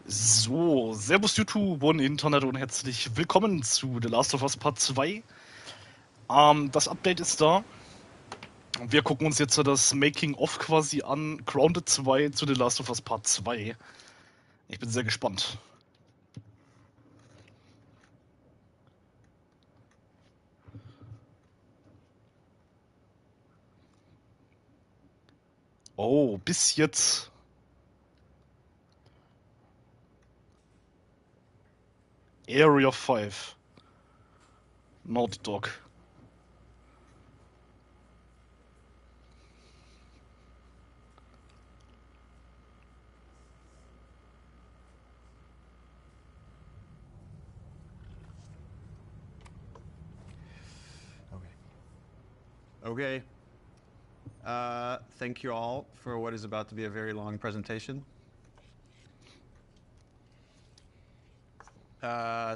So, Servus YouTube und Internet und herzlich willkommen zu The Last of Us Part 2. Das Update ist da. Wir gucken uns jetzt das Making-of quasi an, Grounded 2 zu The Last of Us Part 2. Ich bin sehr gespannt. Oh, bis jetzt. Area 5. Naughty Dog. Okay. Thank you all for what is about to be a very long presentation.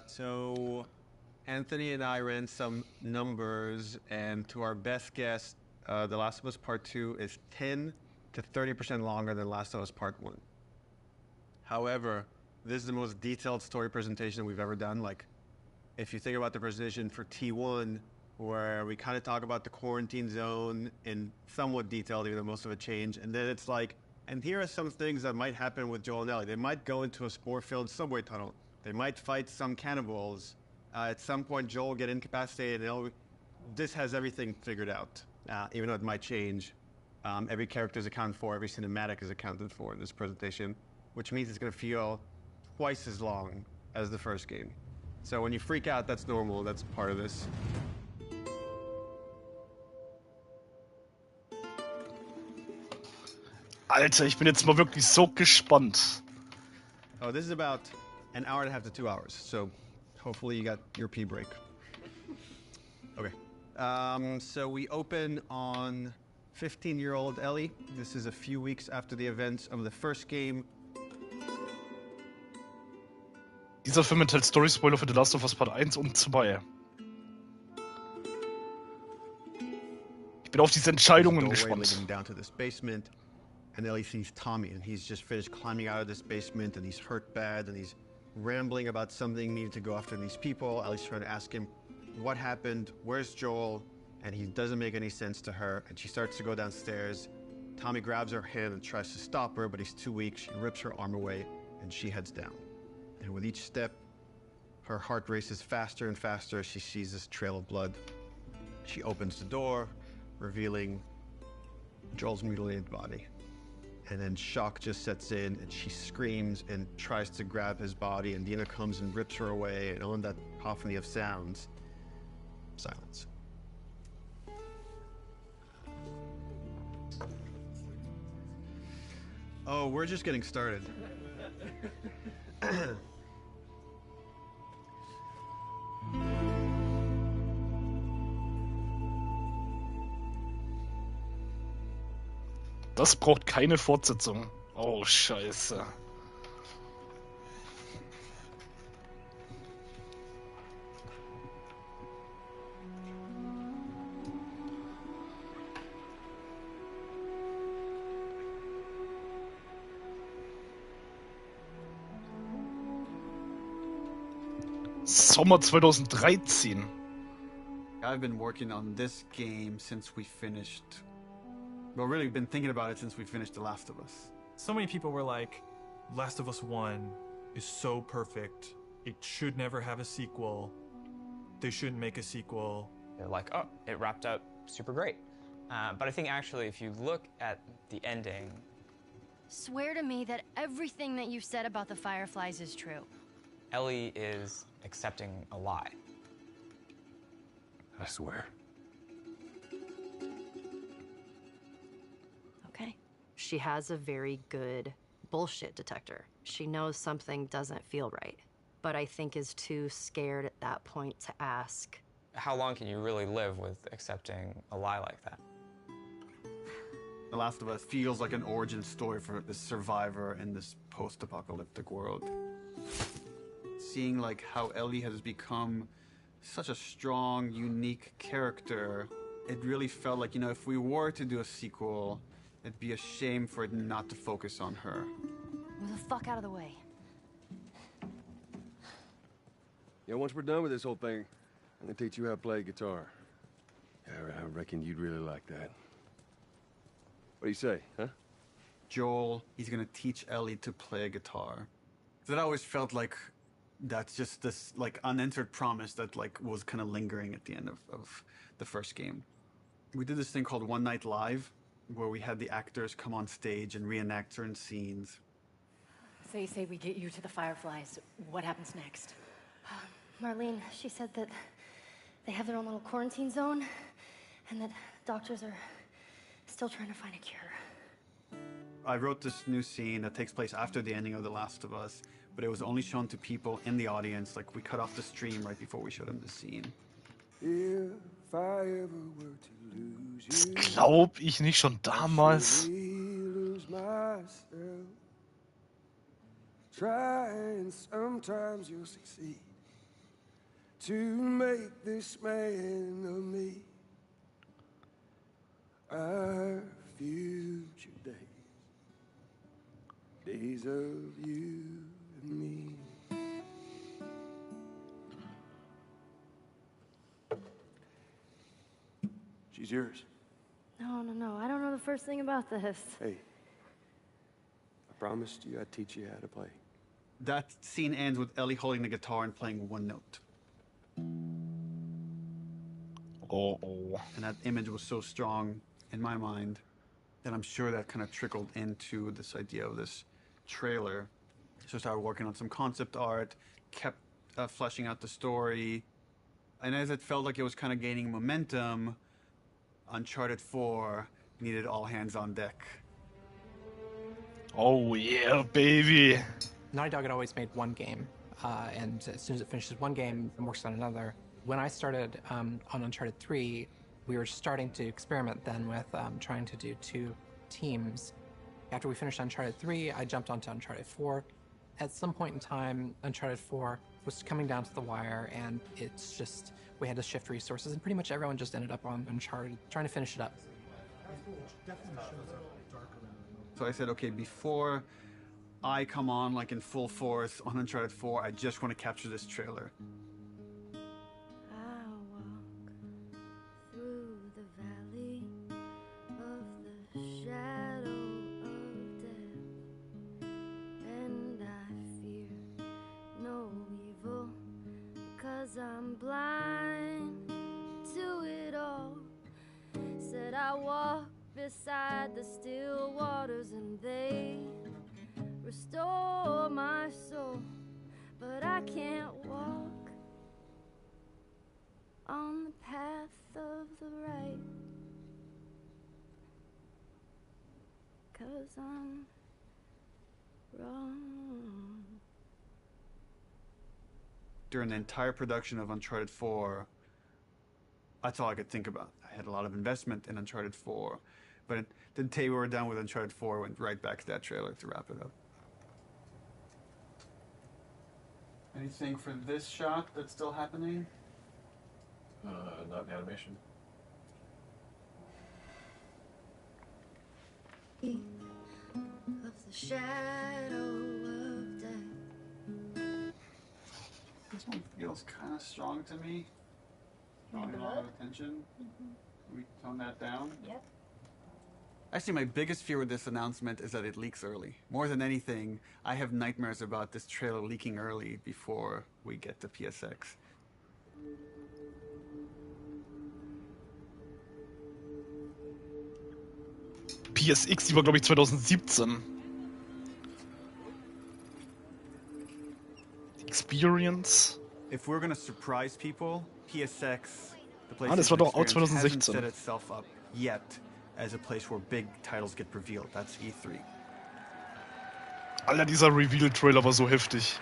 So Anthony and I ran some numbers, and to our best guess, The Last of Us Part 2 is 10 to 30% longer than Last of Us Part 1. However, this is the most detailed story presentation we've ever done. Like, if you think about the presentation for T1, where we kind of talk about the quarantine zone in somewhat detail, even though most of it changed. And then it's like, and here are some things that might happen with Joel and Ellie. They might go into a spore-filled subway tunnel. They might fight some cannibals. At some point, Joel will get incapacitated. This has everything figured out, even though it might change. Every character is accounted for. Every cinematic is accounted for in this presentation, which means it's going to feel twice as long as the first game. So when you freak out, that's normal. That's part of this. Alter, ich bin jetzt mal wirklich so gespannt. Oh, this is about an hour and a half to 2 hours, so hopefully you got your pee break. Okay. So we open on 15-year-old Ellie. This is a few weeks after the events of the first game. Dieser Film enthält Story-Spoiler für The Last of Us Part 1 und 2. Ich bin auf diese Entscheidungen gespannt. Down to this basement, and Ellie sees Tommy, and he's just finished climbing out of this basement, and he's hurt bad, and he's rambling about something needed to go after these people. Ellie's trying to ask him what happened, where's Joel, and he doesn't make any sense to her, and she starts to go downstairs. Tommy grabs her hand and tries to stop her, but he's too weak. She rips her arm away, and she heads down. And with each step, her heart races faster and faster as she sees this trail of blood. She opens the door, revealing Joel's mutilated body. And then shock just sets in, and she screams and tries to grab his body, and Dina comes and rips her away, and on that cacophony of sounds, silence. Oh, we're just getting started. Das braucht keine Fortsetzung. Oh, scheiße. Sommer 2013. I've been working on this game since we finished. Well, really, been thinking about it since we finished The Last of Us. So many people were like, Last of Us 1 is so perfect. It should never have a sequel. They shouldn't make a sequel. They're like, oh, it wrapped up super great. But I think actually, if you look at the ending... Swear to me that everything that you said about the Fireflies is true. Ellie is accepting a lie. I swear. Okay. She has a very good bullshit detector. She knows something doesn't feel right, but I think is too scared at that point to ask. How long can you really live with accepting a lie like that? The Last of Us feels like an origin story for this survivor in this post-apocalyptic world. Seeing like how Ellie has become such a strong, unique character, it really felt like, you know, if we were to do a sequel, it'd be a shame for it not to focus on her. Move the fuck out of the way. Yeah, once we're done with this whole thing, I'm gonna teach you how to play guitar. Yeah, I reckon you'd really like that. What do you say, huh? Joel, he's gonna teach Ellie to play guitar. That always felt like that's just this like unanswered promise that like was kind of lingering at the end of the first game. We did this thing called One Night Live, where we had the actors come on stage and reenact certain scenes. Say we get you to the Fireflies. What happens next? Marlene, she said that they have their own little quarantine zone, and that doctors are still trying to find a cure. I wrote this new scene that takes place after the ending of The Last of Us, but it was only shown to people in the audience. Like, we cut off the stream right before we showed them the scene. If I ever were to lose Das you, glaub ich nicht schon damals. lose myself. Try and sometimes you'll succeed to make this man of me our future days of you and me. She's yours. No, I don't know the first thing about this. Hey, I promised you I'd teach you how to play. That scene ends with Ellie holding the guitar and playing one note. Oh. And that image was so strong in my mind that I'm sure that kind of trickled into this idea of this trailer. So I started working on some concept art, kept fleshing out the story. And as it felt like it was kind of gaining momentum, Uncharted 4 needed all hands on deck. Oh yeah, baby. Naughty Dog had always made one game, and as soon as it finishes one game, it works on another. When I started on Uncharted 3, we were starting to experiment then with trying to do 2 teams. After we finished Uncharted 3, I jumped onto Uncharted 4. At some point in time, Uncharted 4 was coming down to the wire, and it's just, we had to shift resources, and pretty much everyone just ended up on Uncharted, trying to finish it up. So I said, okay, before I come on like in full force on Uncharted 4, I just want to capture this trailer. I walk through the valley of the shadow of death, and I fear no evil, 'cause I'm blind to it all. Said I walk beside the still waters, and they restore my soul, but I can't walk on the path of the right, 'cause I'm wrong. During the entire production of Uncharted 4, that's all I could think about. I had a lot of investment in Uncharted 4, but the day we were done with Uncharted 4, I went right back to that trailer to wrap it up. Anything for this shot that's still happening? Not in animation. Of the shadow of death. This one feels kind of strong to me. Drawing a lot of attention. Can we tone that down? Yep. Actually, my biggest fear with this announcement is that it leaks early. More than anything, I have nightmares about this trailer leaking early before we get to PSX. PSX, die war glaube ich 2017. Experience. If we're gonna surprise people, PSX, the Das war doch auch PlayStation experience, hasn't 2016. set itself up yet as a place where big titles get revealed. That's E3. Alter, dieser Reveal-Trailer war so heftig.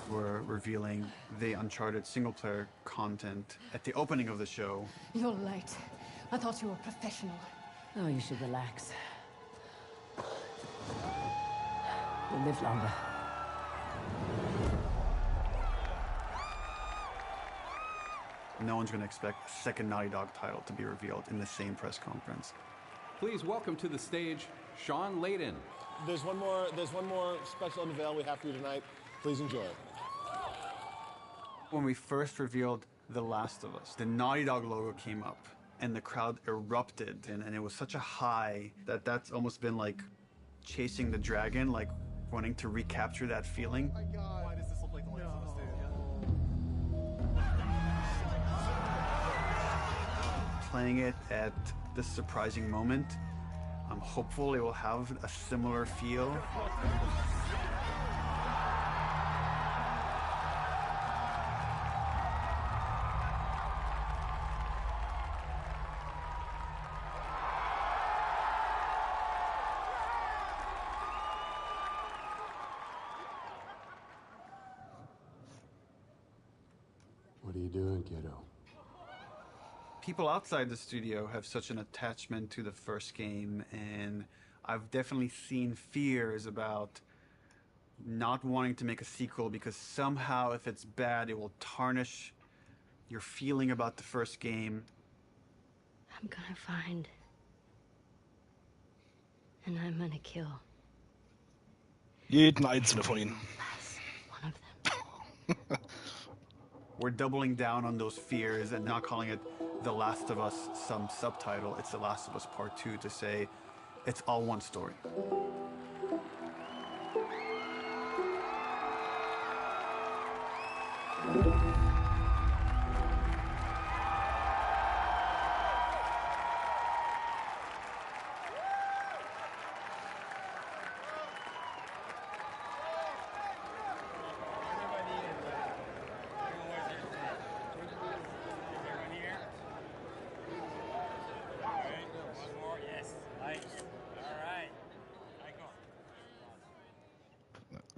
We're revealing the Uncharted single-player content at the opening of the show. You're late. I thought you were professional. Oh, you should relax. You'll live longer. no one's going to expect a second Naughty Dog title to be revealed in the same press conference. Please welcome to the stage, Sean Layden. There's one more special unveil we have for you tonight. Please enjoy it. When we first revealed The Last of Us, the Naughty Dog logo came up and the crowd erupted, and it was such a high that that's almost been like chasing the dragon, like wanting to recapture that feeling. Oh my God. Why does this look like the lights on the stage? Playing it at this surprising moment, I'm hopeful it will have a similar feel. What are you doing, kiddo? People outside the studio have such an attachment to the first game, and I've definitely seen fears about not wanting to make a sequel because somehow if it's bad, it will tarnish your feeling about the first game. I'm gonna find. And I'm gonna kill. Jeden einzelnen von ihnen. One of them. We're doubling down on those fears and not calling it The Last of Us some subtitle. It's The Last of Us Part 2 to say it's all one story.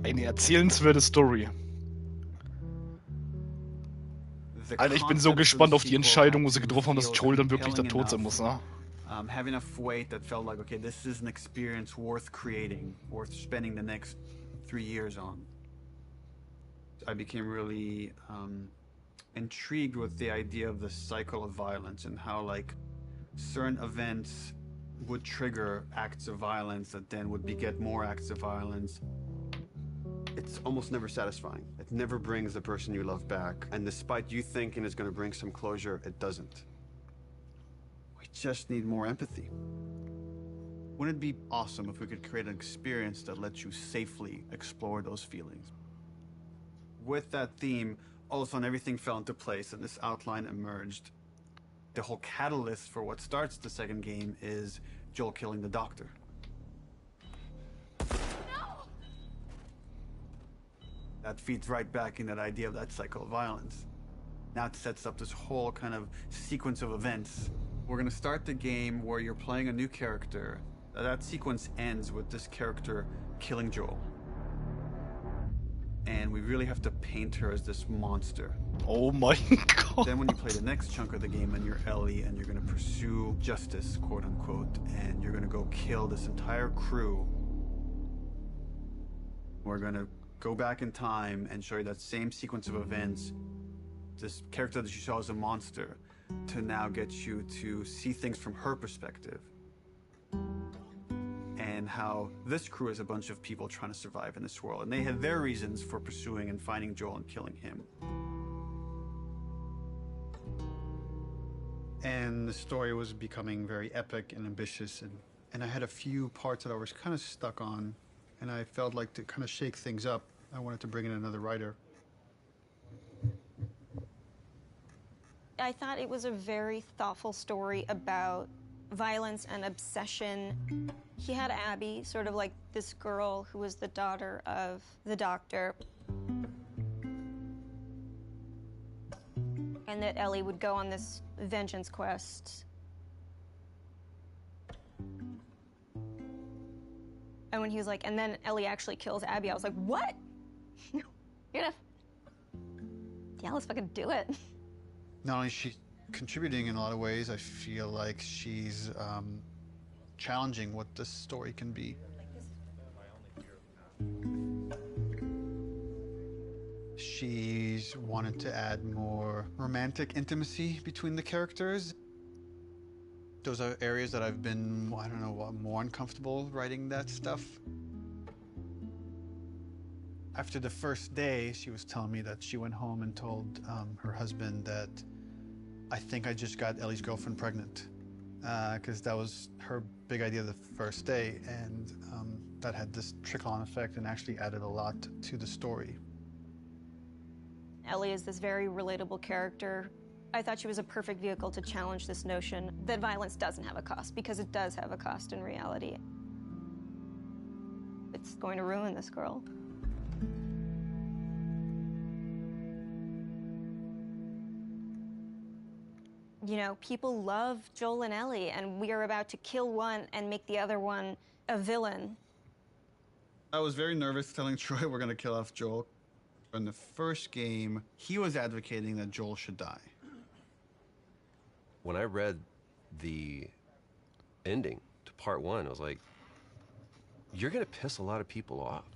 Eine erzählenswerte Story. Alter, ich bin so gespannt auf die Entscheidung, wo sie getroffen haben, dass Joel dann wirklich der Tod sein muss, ne? Have enough weight that felt like, okay, this is an experience worth creating, worth spending the next 3 years on. I became really intrigued with the idea of the cycle of violence and how, like, certain events would trigger acts of violence that then would beget more acts of violence. It's almost never satisfying. It never brings the person you love back. And despite you thinking it's going to bring some closure, it doesn't. We just need more empathy. Wouldn't it be awesome if we could create an experience that lets you safely explore those feelings? With that theme, all of a sudden everything fell into place and this outline emerged. The whole catalyst for what starts the second game is Joel killing the doctor. That feeds right back in that idea of that cycle of violence. Now it sets up this whole kind of sequence of events. We're gonna start the game where you're playing a new character. That sequence ends with this character killing Joel. And we really have to paint her as this monster. Oh my God. Then when you play the next chunk of the game and you're Ellie and you're gonna pursue justice, quote unquote, and you're gonna go kill this entire crew, we're gonna go back in time and show you that same sequence of events, this character that you saw as a monster, to now get you to see things from her perspective. And how this crew is a bunch of people trying to survive in this world. And they had their reasons for pursuing and finding Joel and killing him. And the story was becoming very epic and ambitious. And I had a few parts that I was kind of stuck on. And I felt like to kind of shake things up, I wanted to bring in another writer. I thought it was a very thoughtful story about violence and obsession. He had Abby, sort of like this girl who was the daughter of the doctor. And that Ellie would go on this vengeance quest. And when he was like, and then Ellie actually kills Abby, I was like, what? You're gonna... Yeah, let's fucking do it. Not only is she contributing in a lot of ways, I feel like she's challenging what this story can be. She's wanted to add more romantic intimacy between the characters. Those are areas that I've been, I don't know, more uncomfortable writing that stuff. After the first day, she was telling me that she went home and told her husband that I think I just got Ellie's girlfriend pregnant, because that was her big idea the first day, and that had this trickle-on effect and actually added a lot to the story. Ellie is this very relatable character. I thought she was a perfect vehicle to challenge this notion that violence doesn't have a cost, because it does have a cost in reality. It's going to ruin this girl. You know, people love Joel and Ellie, and we are about to kill one and make the other one a villain. I was very nervous telling Troy we're going to kill off Joel. In the first game, he was advocating that Joel should die. When I read the ending to part 1, I was like, you're gonna piss a lot of people off.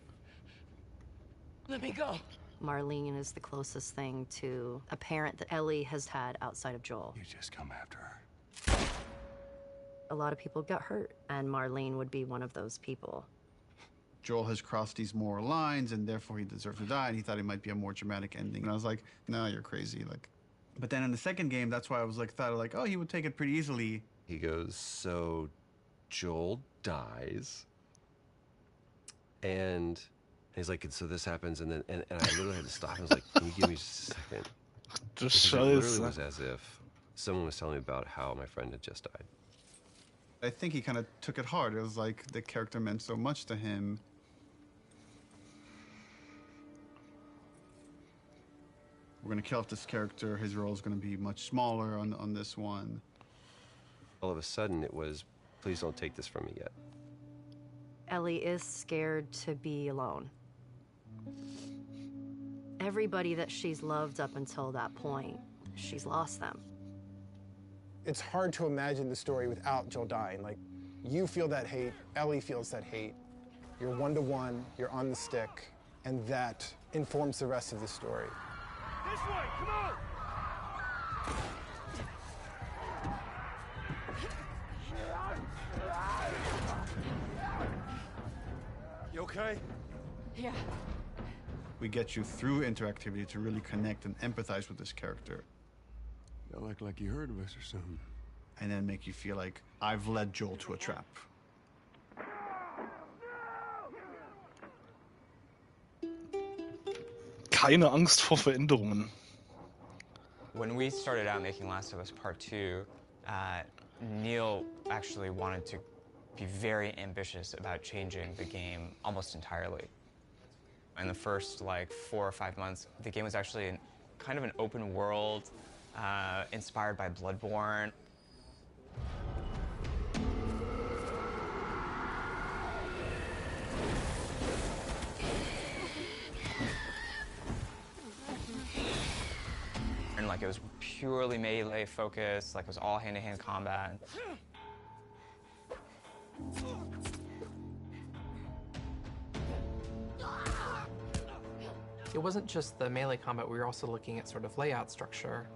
Let me go. Marlene is the closest thing to a parent that Ellie has had outside of Joel. You just come after her. A lot of people got hurt, and Marlene would be one of those people. Joel has crossed these moral lines, and therefore he deserves to die, and he thought it might be a more dramatic ending. And I was like, no, you're crazy. But then in the second game, that's why I was thought oh, he would take it pretty easily. He goes, so Joel dies, and he's like, so this happens, and then and I literally had to stop. I was like, can you give me just a second? Just it literally was as if someone was telling me about how my friend had just died. I think he kind of took it hard. It was like the character meant so much to him. We're going to kill off this character. His role is going to be much smaller on this one. All of a sudden, it was, please don't take this from me yet. Ellie is scared to be alone. Everybody that she's loved up until that point, she's lost them. It's hard to imagine the story without Joel dying. You feel that hate, Ellie feels that hate. You're one-to-one, you're on the stick, and that informs the rest of the story. This way, come on! You okay? Yeah. We get you through interactivity to really connect and empathize with this character. Y'all act like you heard of us or something. And then make you feel like I've led Joel to a trap. Keine Angst vor Veränderungen. When we started out making Last of Us Part 2, Neil actually wanted to be very ambitious about changing the game almost entirely. In the first 4 or 5 months, the game was actually kind of an open world, inspired by Bloodborne. And it was purely melee focused, it was all hand-to-hand combat. It wasn't just the melee combat, we were also looking at sort of layout structure.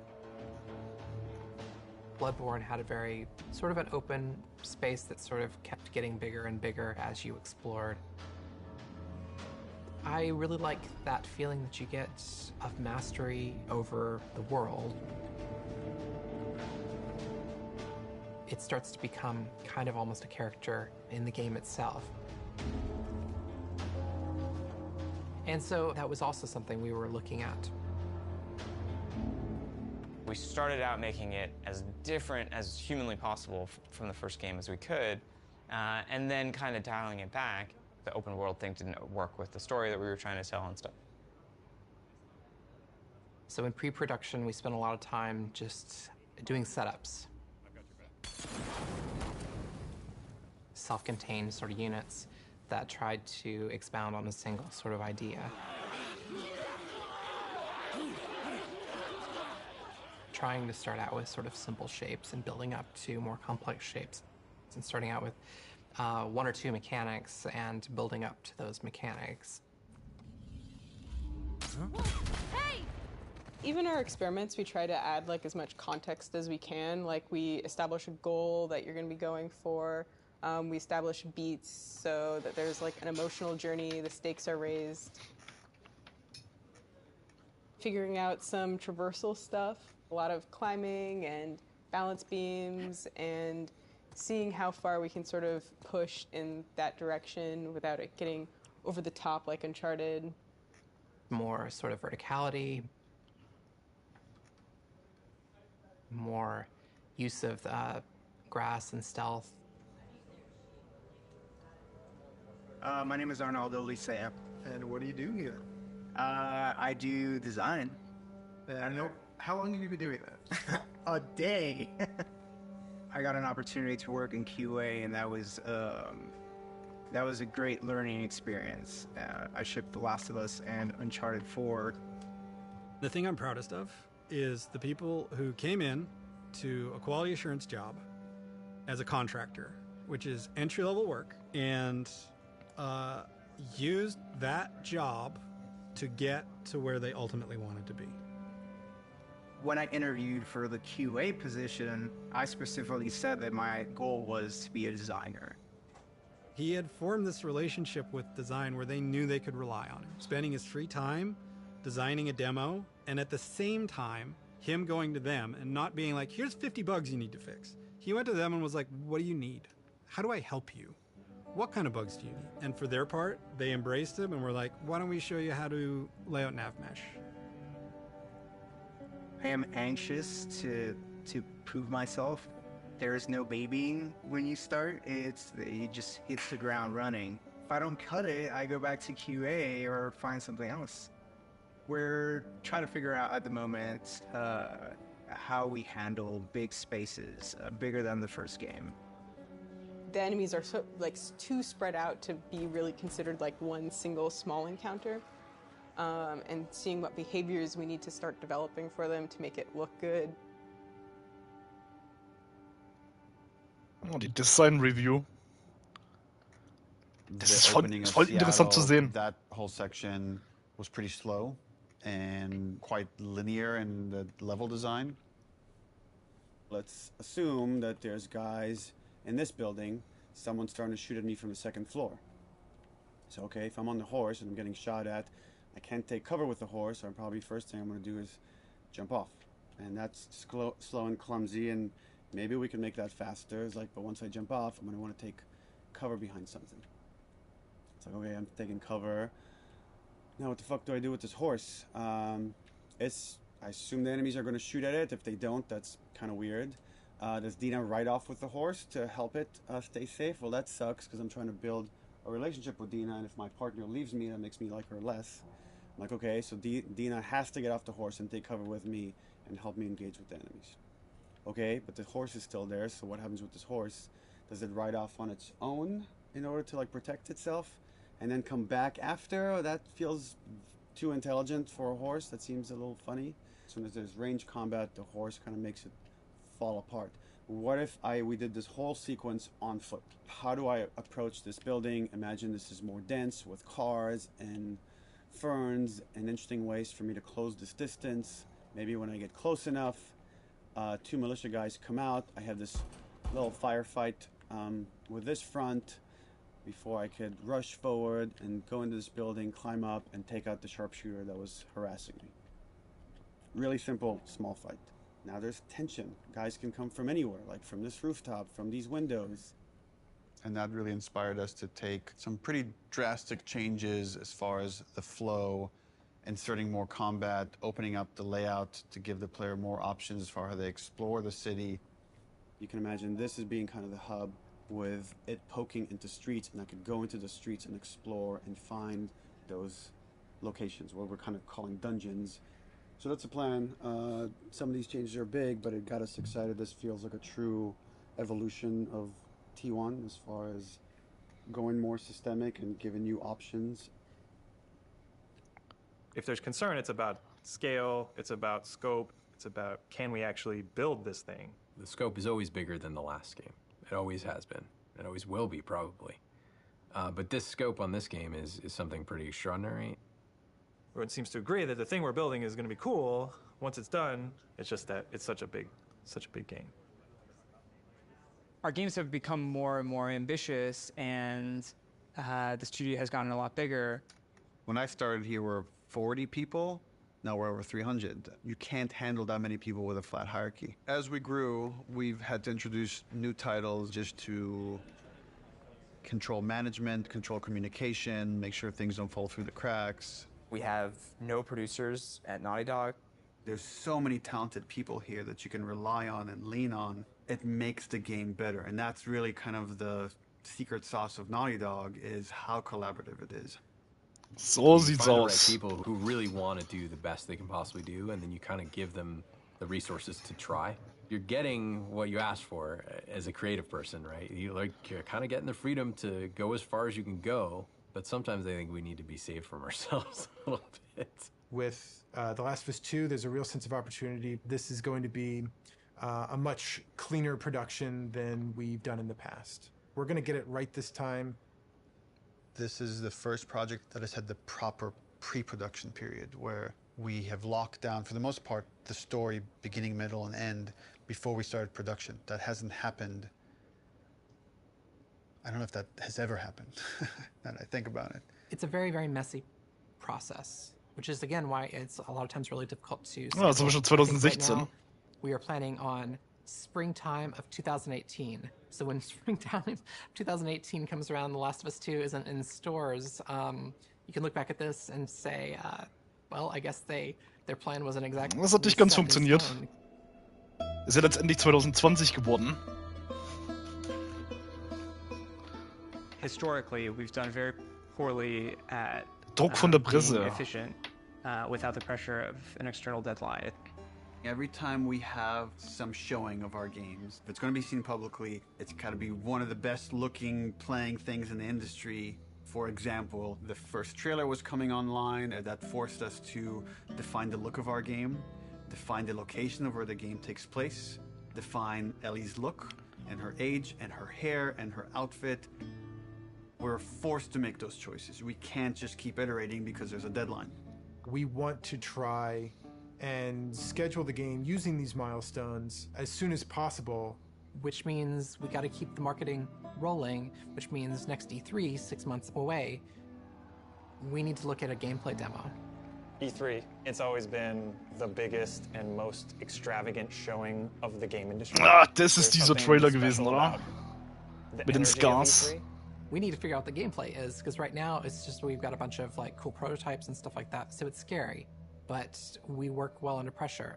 Bloodborne had a very sort of an open space that sort of kept getting bigger and bigger as you explored. I really like that feeling that you get of mastery over the world. It starts to become kind of almost a character in the game itself. And so that was also something we were looking at. We started out making it as different as humanly possible from the first game as we could, and then kind of dialing it back. The open world thing didn't work with the story that we were trying to tell and stuff. So in pre-production, we spent a lot of time just doing setups. Self-contained sort of units that tried to expound on a single sort of idea. Trying to start out with sort of simple shapes and building up to more complex shapes. And starting out with 1 or 2 mechanics and building up to those mechanics. Huh? Even our experiments, we try to add like as much context as we can. Like we establish a goal that you're going to be going for. We establish beats so that there's like an emotional journey, the stakes are raised. Figuring out some traversal stuff, a lot of climbing and balance beams and seeing how far we can sort of push in that direction without it getting over the top like Uncharted. More sort of verticality, more use of grass and stealth. My name is Arnaldo Licea. And what do you do here? I do design. I know. How long have you been doing that? A day. I got an opportunity to work in QA, and that was a great learning experience. I shipped The Last of Us and Uncharted 4. The thing I'm proudest of is the people who came in to a quality assurance job as a contractor, which is entry-level work, and used that job to get to where they ultimately wanted to be. When I interviewed for the QA position, I specifically said that my goal was to be a designer. He had formed this relationship with design where they knew they could rely on him, spending his free time designing a demo, and at the same time, him going to them and not being like, here's 50 bugs you need to fix. He went to them and was like, what do you need? How do I help you? What kind of bugs do you need? And for their part, they embraced him and were like, why don't we show you how to lay out nav mesh? I am anxious to prove myself. There is no babying when you start. You just hit the ground running. If I don't cut it, I go back to QA or find something else. We're trying to figure out at the moment how we handle big spaces, bigger than the first game. The enemies are so, like too spread out to be really considered like one single small encounter. And seeing what behaviors we need to start developing for them to make it look good. Oh, die Design-Review. Das ist voll interessant zu sehen. That whole section was pretty slow and quite linear in the level design. Let's assume that there's guys in this building, someone's starting to shoot at me from the second floor. So, okay, if I'm on the horse and I'm getting shot at, I can't take cover with the horse, so probably first thing I'm going to do is jump off. And that's slow and clumsy, and maybe we can make that faster. It's like, but once I jump off, I'm going to want to take cover behind something. It's like, okay, I'm taking cover. Now what the fuck do I do with this horse? I assume the enemies are going to shoot at it. If they don't, that's kind of weird. Does Dina ride off with the horse to help it stay safe? Well, that sucks because I'm trying to build a relationship with Dina, and if my partner leaves me, that makes me like her less. I'm like, okay, so Dina has to get off the horse and take cover with me and help me engage with the enemies. Okay, but the horse is still there, so what happens with this horse? Does it ride off on its own in order to like protect itself and then come back after? Oh, that feels too intelligent for a horse. That seems a little funny. As soon as there's range combat, the horse kind of makes it fall apart. What if we did this whole sequence on foot? How do I approach this building? Imagine this is more dense with cars and ferns and interesting ways for me to close this distance. Maybe when I get close enough, two militia guys come out. I have this little firefight with this front before I could rush forward and go into this building, climb up, and take out the sharpshooter that was harassing me. Really simple, small fight. Now there's tension. Guys can come from anywhere, like from this rooftop, from these windows. And that really inspired us to take some pretty drastic changes as far as the flow, inserting more combat, opening up the layout to give the player more options as far as how they explore the city. You can imagine this as being kind of the hub with it poking into streets, and I could go into the streets and explore and find those locations, what we're kind of calling dungeons. So that's the plan. Some of these changes are big, but it got us excited. This feels like a true evolution of T1 as far as going more systemic and giving you options. If there's concern, it's about scale, it's about scope, it's about can we actually build this thing? The scope is always bigger than the last game. It always has been. It always will be, probably. But this scope on this game is something pretty extraordinary. Everyone seems to agree that the thing we're building is going to be cool. Once it's done, it's just that it's such a big game. Our games have become more and more ambitious, and the studio has gotten a lot bigger. When I started here, we were 40 people. Now we're over 300. You can't handle that many people with a flat hierarchy. As we grew, we've had to introduce new titles just to control management, control communication, make sure things don't fall through the cracks. We have no producers at Naughty Dog. There's so many talented people here that you can rely on and lean on. It makes the game better, and that's really kind of the secret sauce of Naughty Dog, is how collaborative it is. So sieht's Find the right aus. people who really want to do the best they can possibly do, and then you kind of give them the resources to try. You're getting what you asked for as a creative person, right? You're kind of getting the freedom to go as far as you can go, but sometimes I think we need to be saved from ourselves a little bit. With The Last of Us 2, there's a real sense of opportunity. This is going to be a much cleaner production than we've done in the past. We're going to get it right this time. This is the first project that has had the proper pre-production period, where we have locked down, for the most part, the story beginning, middle, and end before we started production. That hasn't happened. I don't know if that has ever happened, now that I think about it. It's a very, very messy process, which is, again, why it's a lot of times really difficult to... Ja, zum Beispiel 2016. Right now, we are planning on springtime of 2018. So when springtime 2018 comes around, The Last of Us 2 isn't in stores, you can look back at this and say, well, I guess their plan wasn't exactly... Das hat nicht ganz funktioniert. Ist ja letztendlich 2020 geworden. Historically, we've done very poorly at Druck von der being Presse. efficient without the pressure of an external deadline. Every time we have some showing of our games, if it's going to be seen publicly, it's got to be one of the best looking playing things in the industry. For example, the first trailer was coming online, and that forced us to define the look of our game, define the location of where the game takes place, define Ellie's look and her age and her hair and her outfit. We're forced to make those choices. We can't just keep iterating because there's a deadline. We want to try and schedule the game using these milestones as soon as possible. Which means we got to keep the marketing rolling, which means next E3, 6 months away, we need to look at a gameplay demo. E3, it's always been the biggest and most extravagant showing of the game industry. Ah, das ist dieser Trailer gewesen, oder? Mit den Scars. We need to figure out what the gameplay is, because right now it's just we've got a bunch of like cool prototypes and stuff like that, so it's scary, but we work well under pressure.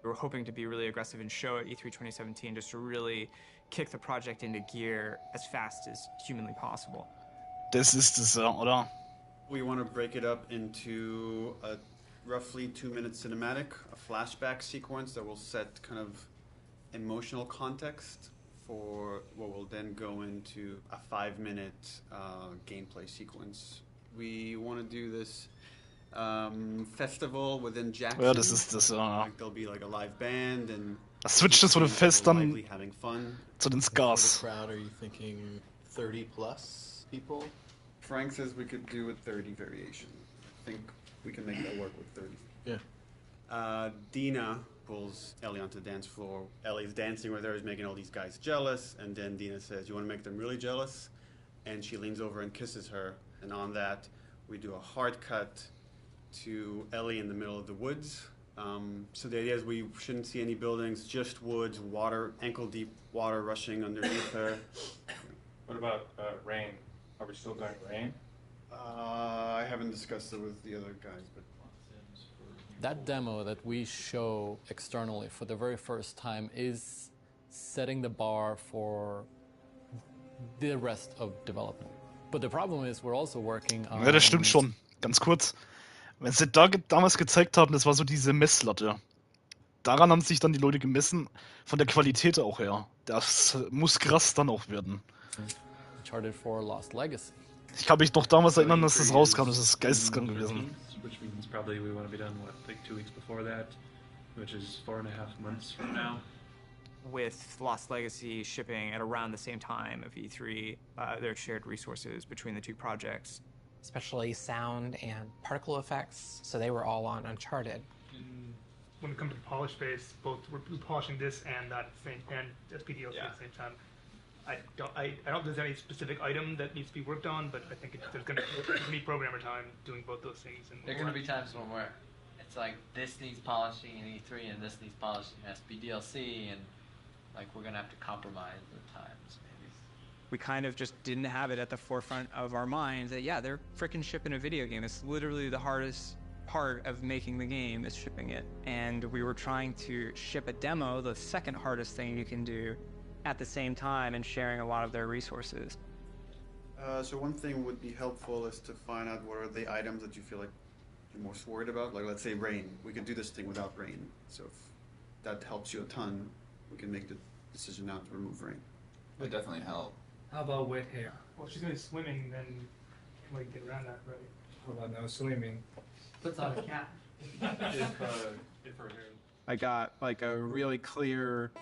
We were hoping to be really aggressive and show at E3 2017 just to really kick the project into gear as fast as humanly possible. Das ist es, oder? We want to break it up into a roughly 2-minute cinematic, a flashback sequence that will set kind of emotional context for what will then go into a 5-minute gameplay sequence. We want to do this festival within Jackson. Ja, das ist das, Like, there'll be like a live band and das switcht das von dem Fest dann having fun. zu den Scars. For the crowd, are you thinking 30 plus people? Frank says we could do a 30 variation. I think we can make that work with 30. Yeah. Dina pulls Ellie onto the dance floor. Ellie's dancing with her, is making all these guys jealous, and then Dina says, "You want to make them really jealous?" And she leans over and kisses her, and on that, we do a hard cut to Ellie in the middle of the woods. So the idea is we shouldn't see any buildings, just woods, water, ankle-deep water rushing underneath her. What about rain? Are we still doing rain? I haven't discussed it with the other guys, but... That demo that we show externally for the very first time is setting the bar for the rest of development. But the problem is we're also working on... Ja, das stimmt schon. Ganz kurz. Wenn sie da damals gezeigt haben, das war so diese Messlatte. Daran haben sich dann die Leute gemessen, von der Qualität auch her. Das muss krass dann auch werden. Uncharted 4 Lost Legacy. Ich kann mich noch damals erinnern, dass das rauskam. Das ist geisteskrank gewesen. Which means probably we want to be done, what, like 2 weeks before that, which is 4.5 months from now. With Lost Legacy shipping at around the same time of E3, there are shared resources between the two projects. especially sound and particle effects. So they were all on Uncharted. When it comes to the polish phase, both we're polishing this and that same and SPDLC at the same time. I don't think there's any specific item that needs to be worked on, but I think there's going to be programmer time doing both those things. And there are going to be times when it's like this needs polishing in E3 and this needs polishing in SPDLC, and like we're going to have to compromise at times maybe. We kind of just didn't have it at the forefront of our minds that, yeah, they're freaking shipping a video game. It's literally the hardest part of making the game is shipping it. And we were trying to ship a demo, the second hardest thing you can do, at the same time, and sharing a lot of their resources. So one thing would be helpful is to find out what are the items that you feel like you're most worried about. Like, let's say rain. We could do this thing without rain. So if that helps you a ton, we can make the decision now to remove rain. It would definitely help. How about wet hair? Well, if she's going to swimming, then we can get around that, right? How about no swimming? Puts on a cap. if her hair. I got like a really clear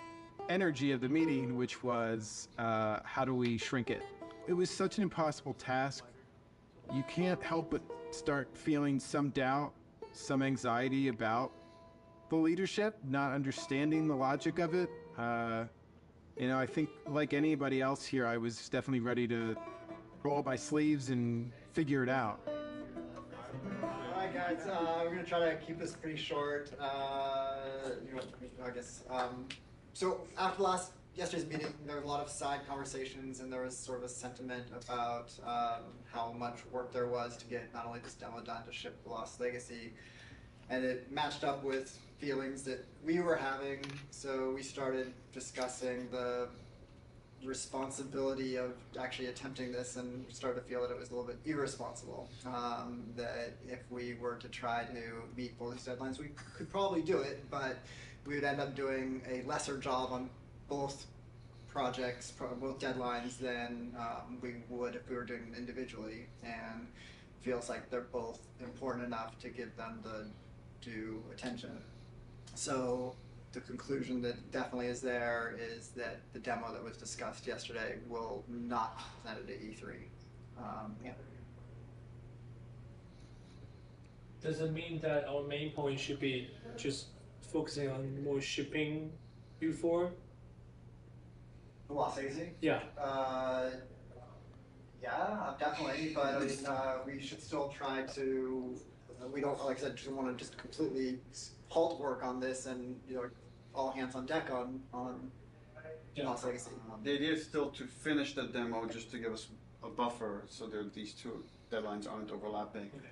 energy of the meeting, which was how do we shrink it? It was such an impossible task. You can't help but start feeling some doubt, some anxiety about the leadership, not understanding the logic of it. You know, I think like anybody else here, I was definitely ready to roll up my sleeves and figure it out. Alright guys, we're going to try to keep this pretty short. I guess. So after yesterday's meeting, there were a lot of side conversations, and there was sort of a sentiment about how much work there was to get not only this demo done to ship Lost Legacy, and it matched up with feelings that we were having. So we started discussing the responsibility of actually attempting this, and started to feel that it was a little bit irresponsible. That if we were to try to meet both these deadlines, we could probably do it, but we would end up doing a lesser job on both projects, both deadlines, than we would if we were doing them individually. And feels like they're both important enough to give them the due attention. So the conclusion that definitely is there is that the demo that was discussed yesterday will not be presented at E3. Yeah. Does it mean that our main point should be just focusing on more shipping before? The Lost Legacy? Yeah. Yeah, definitely. But I mean, we should still try to. We don't, like I said, just want to just completely halt work on this, and all hands on deck on Lost Legacy. The idea is still to finish the demo, just to give us a buffer, so that these two deadlines aren't overlapping. Okay.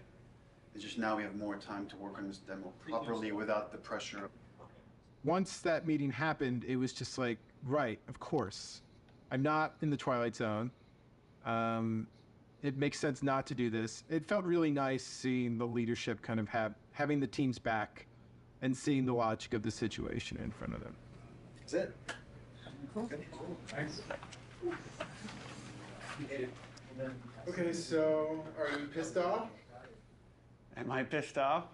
It's just now we have more time to work on this demo properly without the pressure. Once that meeting happened, it was just like, right, of course. I'm not in the Twilight Zone. It makes sense not to do this. It felt really nice seeing the leadership kind of having the team's back and seeing the logic of the situation in front of them. That's it. Cool. Thanks. Okay, so are you pissed off? Am I pissed off?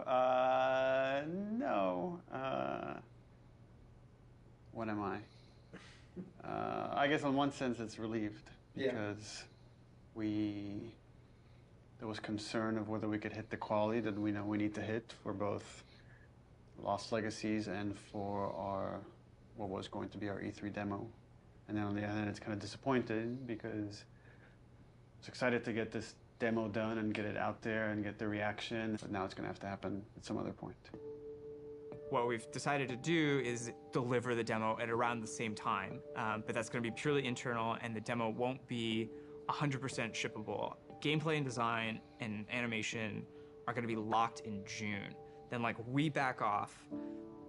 No. What am I? I guess in one sense it's relieved, because there was concern of whether we could hit the quality that we know we need to hit for both Lost Legacies and for what was going to be our E3 demo. And then on the other hand, it's kind of disappointed, because I was excited to get this demo done and get it out there and get the reaction, but now it's going to have to happen at some other point. What we've decided to do is deliver the demo at around the same time, but that's going to be purely internal, and the demo won't be 100% shippable. Gameplay and design and animation are going to be locked in June. Then we back off,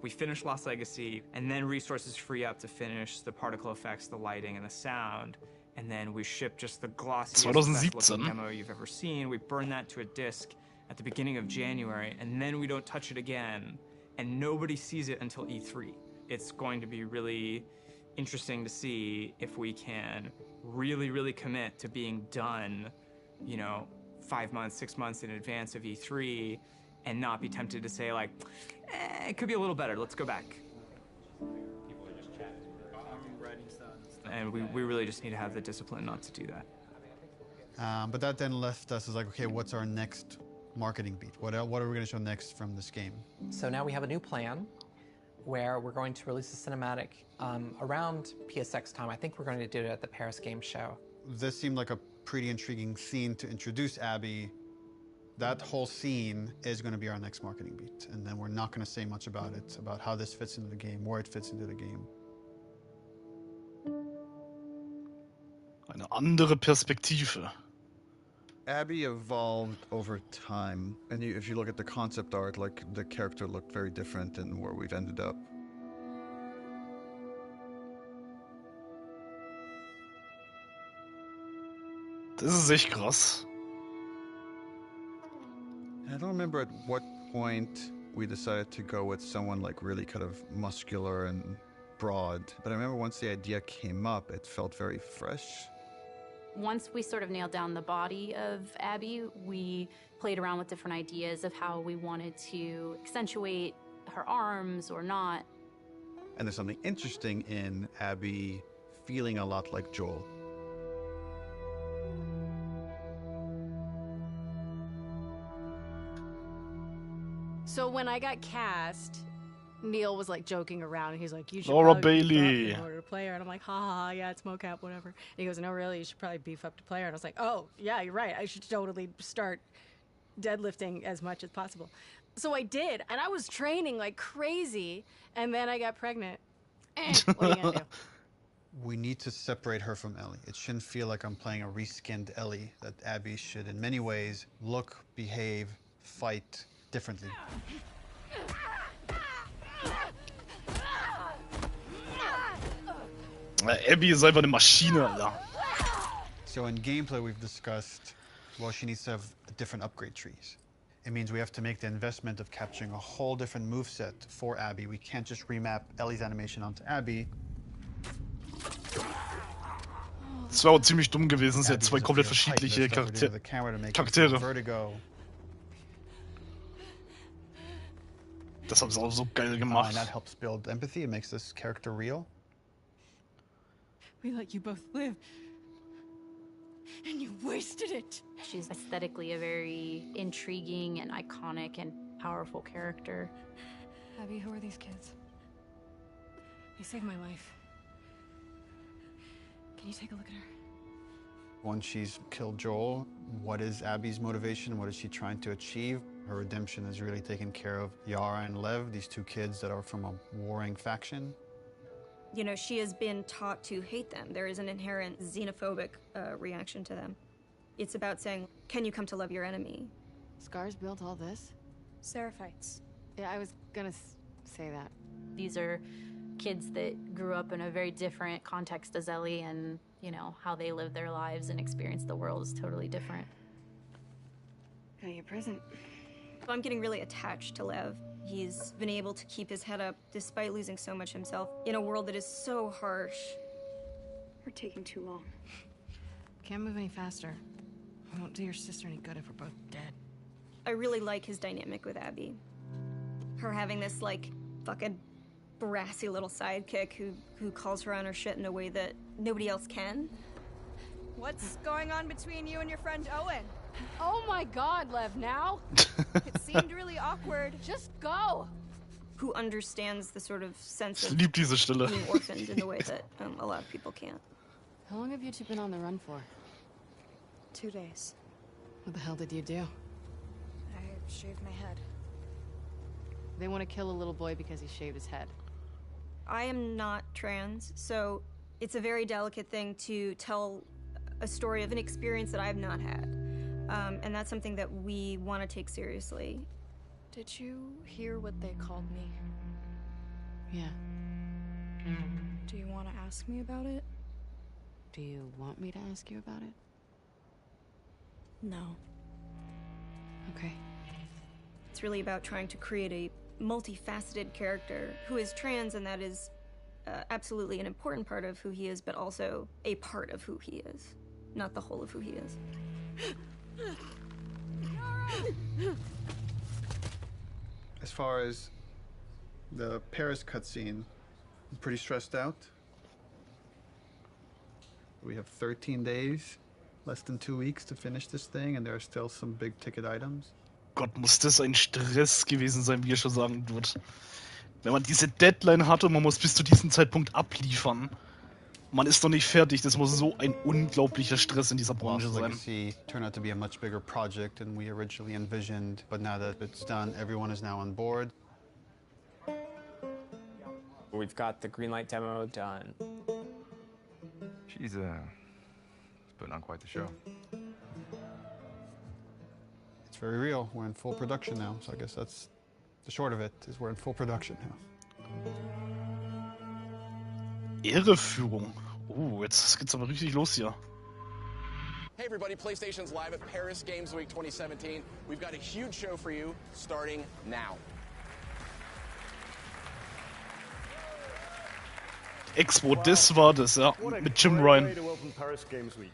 we finish Lost Legacy, and then resources free up to finish the particle effects, the lighting, and the sound. And then we ship just the glossiest, best-looking demo you've ever seen. We burn that to a disc at the beginning of January, and then we don't touch it again, and nobody sees it until E3. It's going to be really interesting to see if we can really, really commit to being done, 5 months, 6 months in advance of E3, and not be tempted to say it could be a little better, let's go back. And we really just need to have the discipline not to do that. But that then left us as like, okay, what's our next marketing beat? What are we going to show next from this game? So now we have a new plan where we're going to release a cinematic around PSX time. I think we're going to do it at the Paris Game Show. This seemed like a pretty intriguing scene to introduce Abby. That whole scene is going to be our next marketing beat. And then we're not going to say much about it, about how this fits into the game, where it fits into the game. Eine andere Perspektive. Abby evolved over time, and if you look at the concept art, like the character looked very different than where we've ended up. Das ist echt krass. I don't remember at what point we decided to go with someone like really kind of muscular and broad, but I remember once the idea came up, it felt very fresh. Once we sort of nailed down the body of Abby, we played around with different ideas of how we wanted to accentuate her arms or not. And there's something interesting in Abby feeling a lot like Joel. So when I got cast, Neil was like joking around, and he's like, "You should Laura probably beef Bailey. up in order to play her." And I'm like, "Ha ha, yeah, it's mocap, whatever." And he goes, "No, really, you should probably beef up to play her." And I was like, "Oh, yeah, you're right. I should totally start deadlifting as much as possible." So I did, and I was training like crazy, and then I got pregnant. What are you gonna do? We need to separate her from Ellie. It shouldn't feel like I'm playing a reskinned Ellie, that Abby should, in many ways, look, behave, fight differently. Abby ist einfach eine Maschine, Alter. So in gameplay, we've discussed, well, she needs to have different upgrade trees. It means we have to make the investment of capturing a whole different moveset for Abby. We can't just remap Ellie's animation onto Abby. Das wäre auch ziemlich dumm gewesen, es sind ja zwei komplett verschiedene Charaktere. Vertigo. Das haben sie auch so geil gemacht. And that helps build empathy. It makes this character real. We let you both live, and you wasted it. She's aesthetically a very intriguing and iconic and powerful character. Abby, who are these kids? They saved my life. Can you take a look at her? Once she's killed Joel, what is Abby's motivation? What is she trying to achieve? Her redemption is really taking care of Yara and Lev, these two kids that are from a warring faction. You know, she has been taught to hate them. There is an inherent xenophobic reaction to them. It's about saying, can you come to love your enemy? Scars built all this? Seraphites. Yeah, I was gonna say that. These are kids that grew up in a very different context as Ellie, and, you know, how they live their lives and experience the world is totally different. Got your present. I'm getting really attached to Lev. He's been able to keep his head up despite losing so much himself in a world that is so harsh. We're taking too long. Can't move any faster. We won't do your sister any good if we're both dead. I really like his dynamic with Abby. Her having this, like, fucking brassy little sidekick who calls her on her shit in a way that nobody else can. What's going on between you and your friend Owen? Oh my god, Lev, now? It seemed really awkward. Just go! Who understands the sort of sense Ich of lieb diese Stelle. being orphaned in a way that a lot of people can't. How long have you two been on the run for? 2 days. What the hell did you do? I shaved my head. They want to kill a little boy because he shaved his head. I am not trans, so it's a very delicate thing to tell a story of an experience that I've not had. And that's something that we want to take seriously. Did you hear what they called me? Yeah. Do you want to ask me about it? Do you want me to ask you about it? No. Okay. It's really about trying to create a multifaceted character who is trans, and that is absolutely an important part of who he is, but also a part of who he is, not the whole of who he is. As far as the Paris cutscene, I'm pretty stressed out. We have 13 days less than 2 weeks to finish this thing, and there are still some big ticket items. Gott, muss das ein Stress gewesen sein, wie er schon sagen wird. Wenn man diese Deadline hat und man muss bis zu diesem Zeitpunkt abliefern. Man ist noch nicht fertig. Das muss so ein unglaublicher Stress in dieser Branche sein. Legacy turned out to be a much bigger project than we originally envisioned, but now that it's done, everyone is now on board. We've got the Greenlight demo done. She's putting on quite the show. It's very real. We're in full production now, so I guess that's the short of it, is we're in full production now. Irreführung. Jetzt geht's aber richtig los hier. Hey everybody, PlayStation's live at Paris Games Week 2017. We've got a huge show for you starting now. Expo, das war das, ja, mit Jim Ryan. Paris Games Week.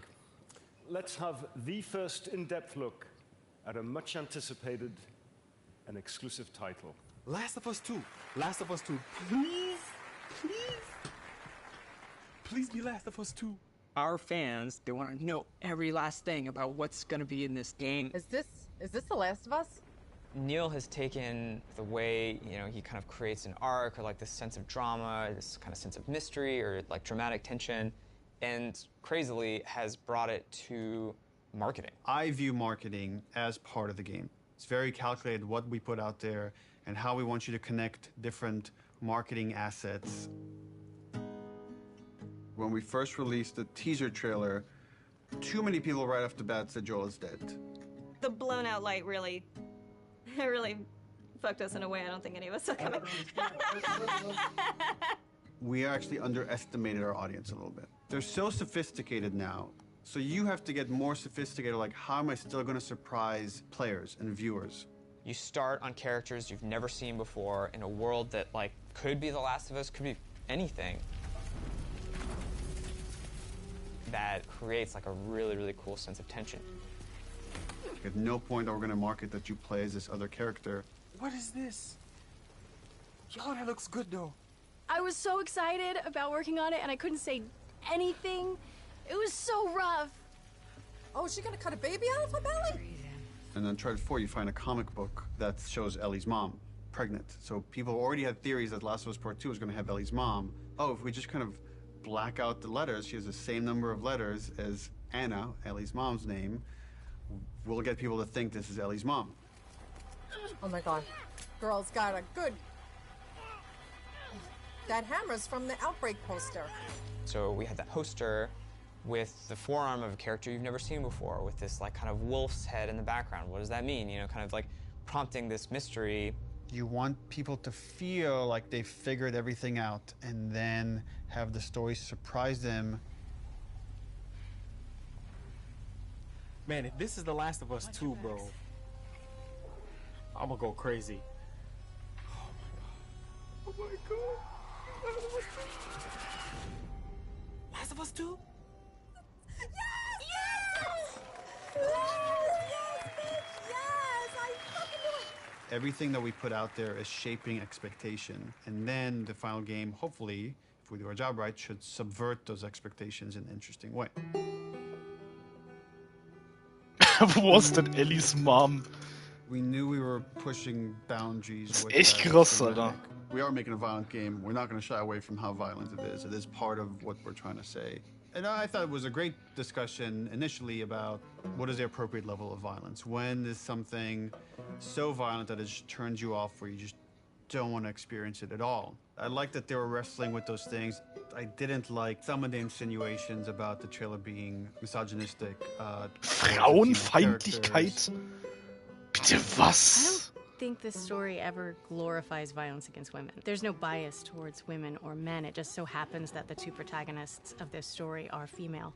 Let's have the first in-depth look at a much anticipated and exclusive title. Last of Us 2. Last of Us 2. Please, please. Please be Last of Us 2. Our fans, they want to know every last thing about what's going to be in this game. Is this The Last of Us? Neil has taken the way, he kind of creates an arc or like this sense of drama, this kind of sense of mystery or like dramatic tension, and crazily has brought it to marketing. I view marketing as part of the game. It's very calculated what we put out there and how we want you to connect different marketing assets. When we first released the teaser trailer, too many people right off the bat said Joel is dead. The blown out light really fucked us in a way I don't think any of us saw coming. We actually underestimated our audience a little bit. They're so sophisticated now, so you have to get more sophisticated, like how am I still gonna surprise players and viewers? You start on characters you've never seen before in a world that like could be The Last of Us, could be anything. That creates like a really, really cool sense of tension. At no point are we gonna market that you play as this other character. What is this? Yo, that looks good though. I was so excited about working on it and I couldn't say anything. It was so rough. Oh, is she gonna cut a baby out of her belly? And then Uncharted 4, you find a comic book that shows Ellie's mom pregnant. So people already had theories that Last of Us Part 2 was gonna have Ellie's mom. Oh, if we just kind of black out the letters, she has the same number of letters as Anna, Ellie's mom's name, we'll get people to think this is Ellie's mom. Oh my god. Girl's got a good... That hammer's from the Outbreak poster. So we had that poster with the forearm of a character you've never seen before, with this like kind of wolf's head in the background. What does that mean? Kind of like prompting this mystery. You want people to feel like they figured everything out and then have the story surprise them. Man, if this is The Last of Us 2, bro, I'm gonna go crazy. Oh my god. Last of Us 2? Yes! Yes! Yes, bitch! Yes! I fucking knew it! Everything that we put out there is shaping expectation. And then the final game, hopefully, if we do our job right, should subvert those expectations in an interesting way. Wo ist denn Ellies Mom? We knew we were pushing boundaries. Das ist with echt krass, Alter. We are making a violent game. We're not going to shy away from how violent it is. It is part of what we're trying to say. And I thought it was a great discussion initially about what is the appropriate level of violence. When is something so violent that it just turns you off where you just don't want to experience it at all? I like that they were wrestling with those things. I didn't like some of the insinuations about the trailer being misogynistic. Frauenfeindlichkeit? Bitte was? I don't think this story ever glorifies violence against women. There's no bias towards women or men. It just so happens that the two protagonists of this story are female,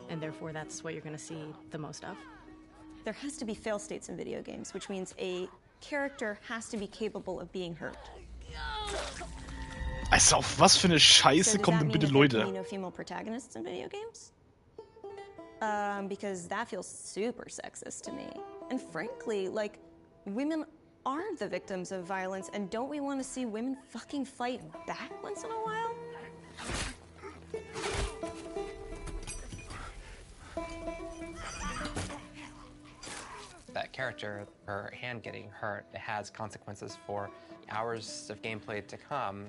and therefore that's what you're going to see the most of. There has to be fail states in video games, which means a character has to be capable of being hurt. Also auf was für eine Scheiße kommen denn bitte Leute? There no female protagonists in video games? Because that feels super sexist to me. And frankly, like, women are the victims of violence, and don't we want to see women fucking fight back once in a while? that character, her hand getting hurt, it has consequences for hours of gameplay to come.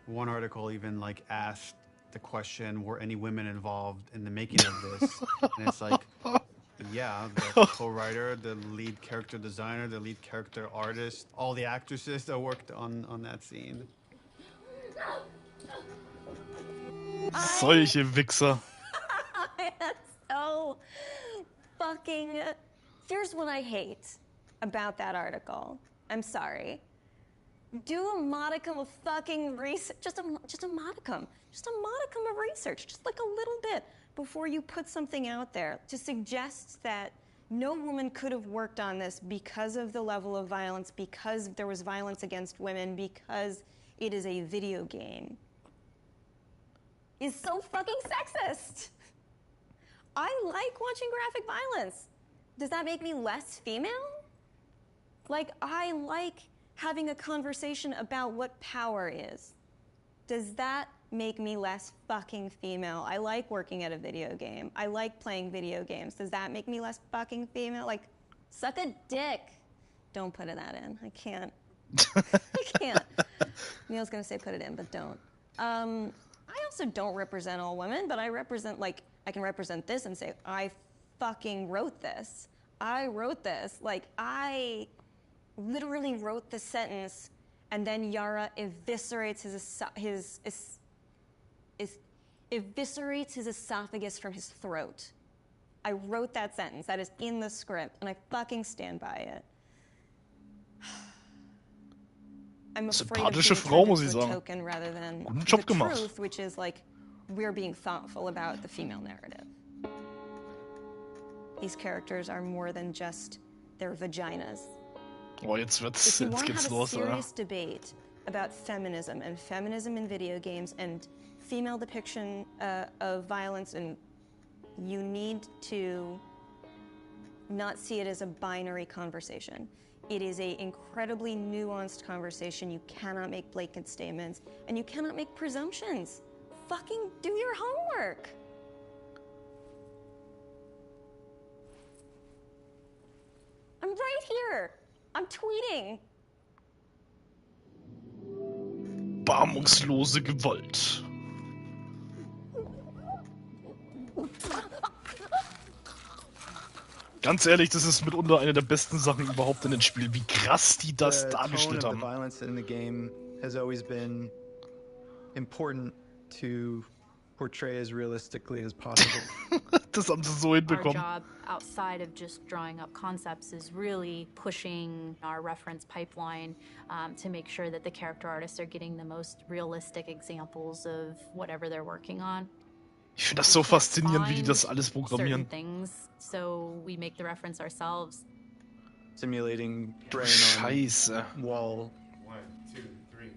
One article even like asked the question, were any women involved in the making of this? And it's like, yeah, the co-writer, the lead character designer, the lead character artist, all the actresses that worked on that scene. Solche Wichser. That's so fucking... Here's what I hate about that article. I'm sorry. Do a modicum of fucking research. Just a modicum. Just a modicum of research. Just like a little bit before you put something out there to suggest that no woman could have worked on this because of the level of violence, because there was violence against women, because it is a video game. Is so fucking sexist. I like watching graphic violence. Does that make me less female? Like, I like having a conversation about what power is. Does that make me less fucking female? I like working at a video game. I like playing video games. Does that make me less fucking female? Like, suck a dick. Don't put that in. I can't. I can't. Neil's gonna say put it in, but don't. I also don't represent all women, but I represent, like, I can represent this and say, I fucking wrote this. I wrote this. Like, I literally wrote the sentence, and then Yara eviscerates eviscerates his esophagus from his throat. I wrote that sentence. That is in the script, and I fucking stand by it. I'm afraid of being turned into a token rather than the truth, which is like, we're being thoughtful about the female narrative. These characters are more than just their vaginas. Oh, jetzt If you want to geht's have a los, serious debate about feminism in video games and female depiction of violence, and you need to not see it as a binary conversation. It is an incredibly nuanced conversation. You cannot make blanket statements, and you cannot make presumptions. Fucking do your homework. I'm right here. I'm tweeting. Barmungslose Gewalt. Ganz ehrlich, das ist mitunter eine der besten Sachen überhaupt in dem Spiel, wie krass die das dargestellt haben. The violence in the game has always been important to portray as realistically as possible. Das haben sie so hinbekommen. Our job outside of just drawing up concepts is really pushing our reference pipeline to make sure that the character artists are getting the most realistic examples of whatever they're working on. Ich finde das so faszinierend, wie die das alles programmieren. Things, so we make the reference ourselves. Simulating drain Scheiße. on wall. 1, 2, 3.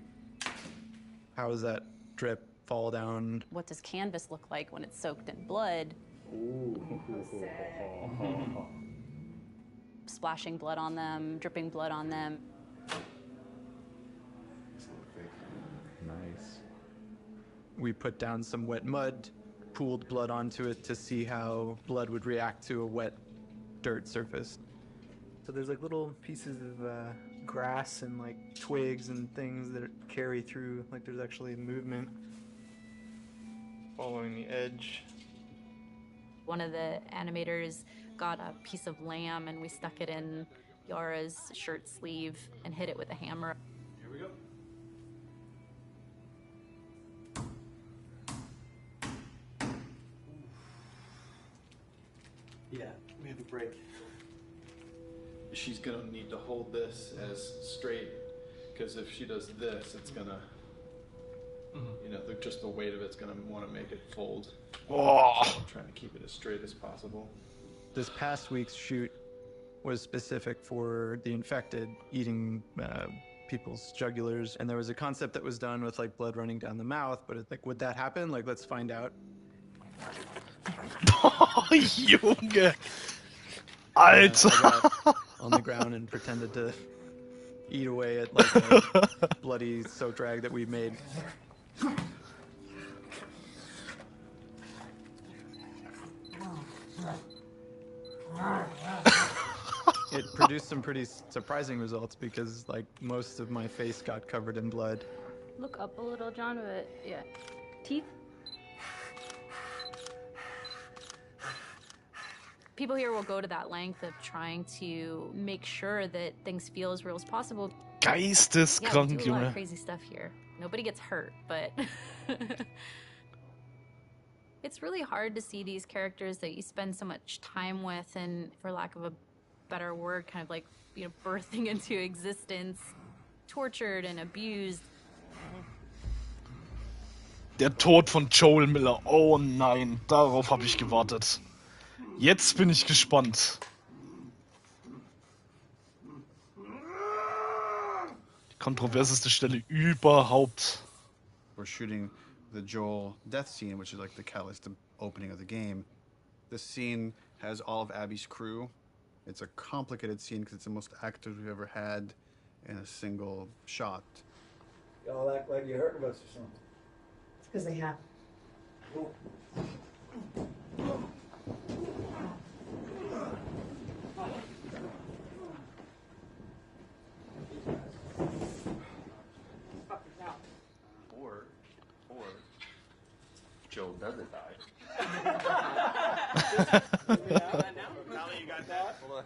How does that drip fall down? What does canvas look like when it's soaked in blood? Splashing blood on them, dripping blood on them. Nice. We put down some wet mud, pooled blood onto it to see how blood would react to a wet dirt surface. So there's like little pieces of grass and like twigs and things that carry through, like there's actually movement following the edge. One of the animators got a piece of lamb and we stuck it in Yara's shirt sleeve and hit it with a hammer. Here we go. Yeah, we have a break. She's gonna need to hold this as straight, because if she does this, it's gonna, you know, just the weight of it's gonna want to make it fold. Oh. So I'm trying to keep it as straight as possible. This past week's shoot was specific for the infected eating people's jugulars, and there was a concept that was done with like blood running down the mouth, but it's like, would that happen? Like, let's find out. Oh, Junge! Alter! I got on the ground and pretended to eat away at like a bloody soaked rag that we made. It produced some pretty surprising results because, like, most of my face got covered in blood. Look up a little, John, but yeah. Teeth? People here will go to that length of trying to make sure that things feel as real as possible. Geisteskrank, Yeah, we do a lot Junge. of crazy stuff here. Nobody gets hurt, but it's really hard to see these characters that you spend so much time with and, for lack of a better word, kind of like, you know, birthing into existence, tortured and abused. Der Tod von Joel Miller. Oh nein, darauf habe ich gewartet. Jetzt bin ich gespannt. Die kontroverseste Stelle überhaupt. We're shooting the Joel death scene, which is like the catalyst, the opening of the game. This scene has all of Abby's crew. It's a complicated scene because it's the most actors we've ever had in a single shot. Y'all act like you heard of us or something. It's because they have. Or Joel doesn't die. Now that you got that. Hold on.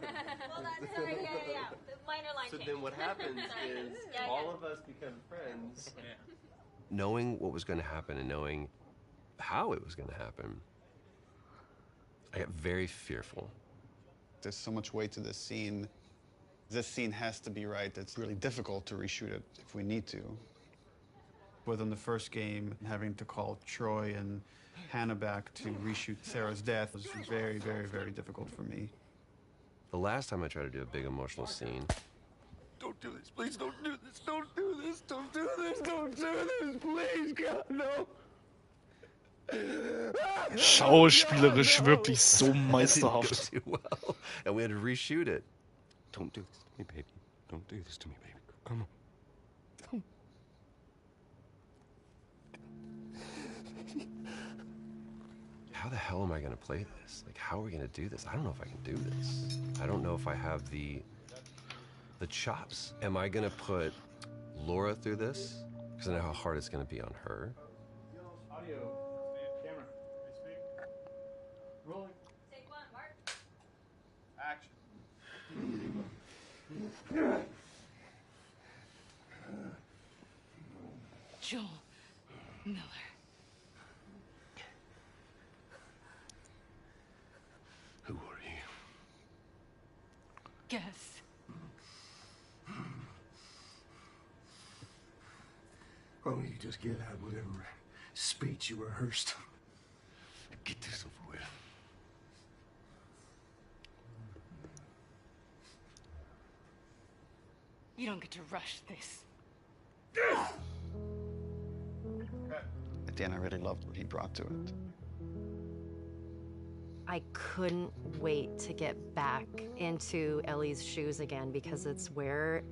Hold on, sorry, yeah. The minor line So change. then what happens is Yeah, all yeah. of us become friends. Knowing what was going to happen and knowing how it was going to happen, I got very fearful. There's so much weight to this scene. This scene has to be right. It's really difficult to reshoot it if we need to. Within the first game, having to call Troy and Hannah back to reshoot Sarah's death was very, very, very difficult for me. The last time I tried to do a big emotional scene, Don't do this, please don't do this, don't do this, don't do this, don't do this, please, God, no. Schauspielerisch wirklich so it didn't go meisterhaft. too well, and we had to reshoot it. Don't do this to me, baby. Don't do this to me, baby. Come on. How the hell am I gonna play this? Like, how are we gonna do this? I don't know if I can do this. I don't know if I have the chops. Am I gonna put Laura through this? Because I know how hard it's gonna be on her. Audio, camera, rolling. Take one, Mark. Action. Joel Miller. Who are you? Guess. Why don't you just get out whatever speech you rehearsed? Get this over with. You don't get to rush this. At the end, I really loved what he brought to it. I couldn't wait to get back into Ellie's shoes again because it's where,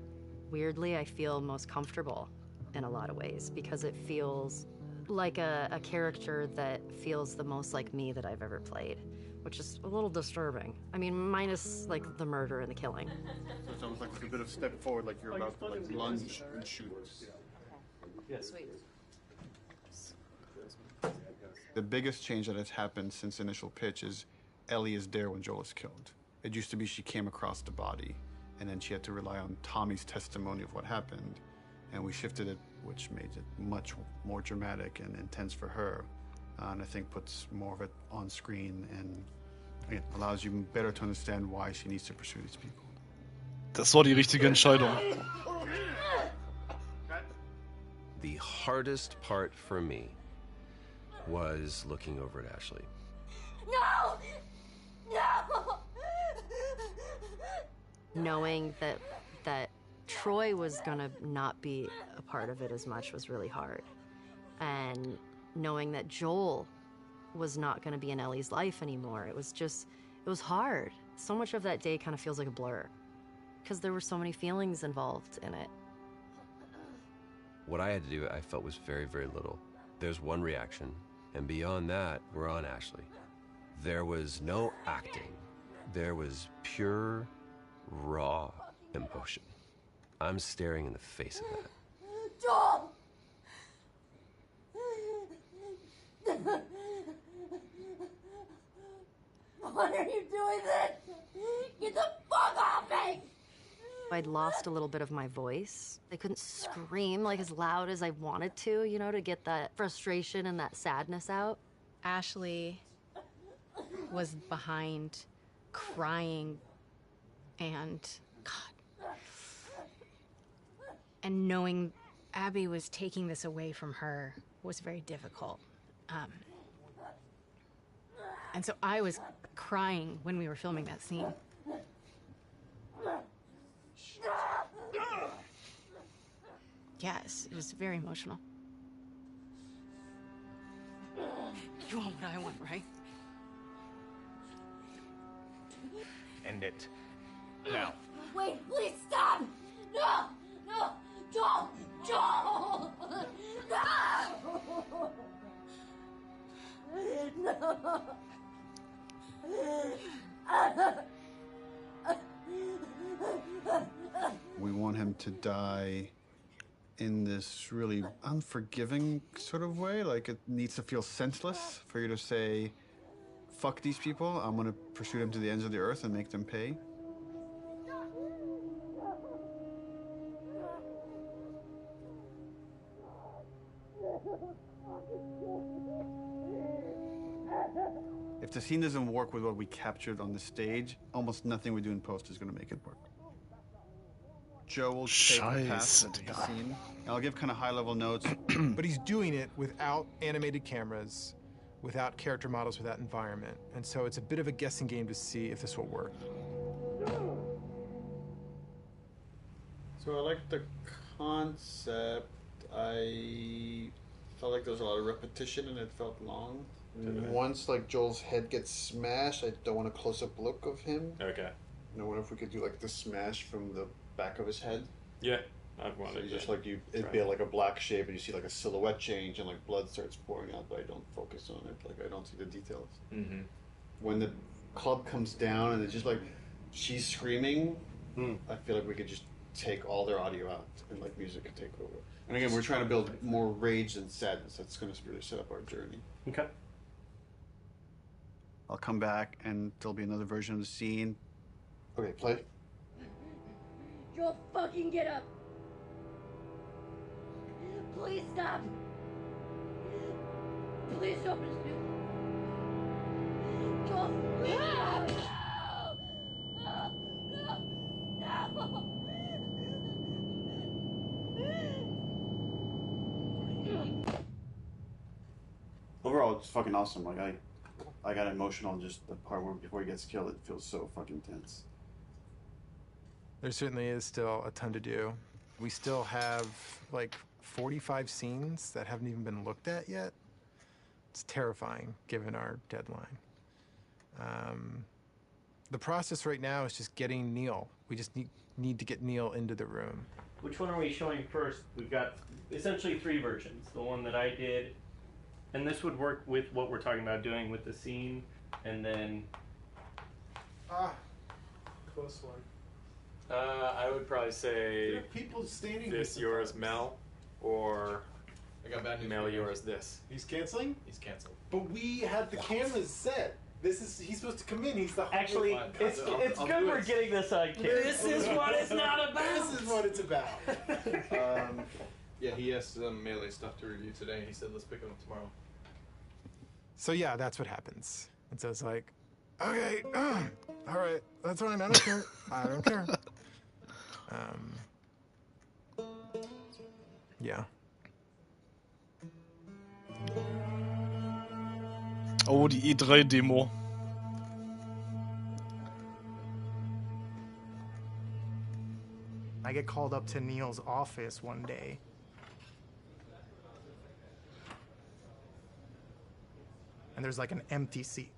weirdly, I feel most comfortable in a lot of ways because it feels like a character that feels the most like me that I've ever played, which is a little disturbing. I mean, minus like the murder and the killing. So it's almost like a bit of step forward, like you're about to like lunge and shoot. Sweet. The biggest change that has happened since the initial pitch is Ellie is there when Joel is killed. It used to be she came across the body, and then she had to rely on Tommy's testimony of what happened, and we shifted it, which made it much more dramatic and intense for her, and I think puts more of it on screen and again, allows you better to understand why she needs to pursue these people. Das war die richtige Entscheidung. The hardest part for me was looking over at Ashley. No! No! Knowing that Troy was gonna not be a part of it as much was really hard. And knowing that Joel was not gonna be in Ellie's life anymore, it was hard. So much of that day kind of feels like a blur because there were so many feelings involved in it. What I had to do, I felt was very, very little. There's one reaction, and beyond that, we're on Ashley. There was no acting. There was pure, raw emotion. I'm staring in the face of that. Joel! What are you doing this? Get the fuck off me! I'd lost a little bit of my voice. I couldn't scream like as loud as I wanted to, you know, to get that frustration and that sadness out. Ashley was behind, crying, and God. And knowing Abby was taking this away from her was very difficult. And so I was crying when we were filming that scene. Yes, it was very emotional. You want what I want, right? End it. Now. Wait, please stop! No! No! Joel! Joel! No! We want him to die in this really unforgiving sort of way. Like, it needs to feel senseless for you to say, fuck these people, I'm gonna pursue them to the ends of the earth and make them pay. If the scene doesn't work with what we captured on the stage, almost nothing we do in post is gonna make it work. Joe will take the pass of the scene. I'll give kind of high-level notes. But he's doing it without animated cameras, without character models, without environment. And so it's a bit of a guessing game to see if this will work. So I like the concept. I felt like there was a lot of repetition and it felt long. Once like Joel's head gets smashed, I don't want a close-up look of him. Okay. I wonder if we could do like the smash from the back of his head. Yeah, I've wanted so just to like you, it'd be like a black shape, and you see like a silhouette change, and like blood starts pouring out, but I don't focus on it. Like I don't see the details. Mm-hmm. When the club comes down and it's just like she's screaming, I feel like we could just take all their audio out and like music could take over. And again, we're trying to build more rage than sadness. That's going to really set up our journey. Okay. I'll come back and there'll be another version of the scene. Okay, play. Joel, fucking get up! Please stop! Please don't do. Joel, please stop! No! No! Overall, it's fucking awesome. Like I got emotional just the part where before he gets killed. It feels so fucking tense. There certainly is still a ton to do. We still have like 45 scenes that haven't even been looked at yet. It's terrifying given our deadline. The process right now is just getting Neil. We just need to get Neil into the room. Which one are we showing first? We've got essentially 3 versions. The one that I did, and this would work with what we're talking about doing with the scene, and then... Close one. I would probably say There are people standing this, with yours, the Mel, or I got bad news. Mel, yours, this. He's canceling? He's canceled. But we had the cameras set. He's supposed to come in. He's the Actually, it's good we're getting this on camera. This is what it's not about. This is what it's about. Yeah, he has some melee stuff to review today. He said let's pick it up tomorrow. So yeah, that's what happens. And so it's like, okay, all right, that's fine. I don't care. I don't care. Yeah. Oh, die E3-Demo. I get called up to Neil's office one day. And there's like an empty seat.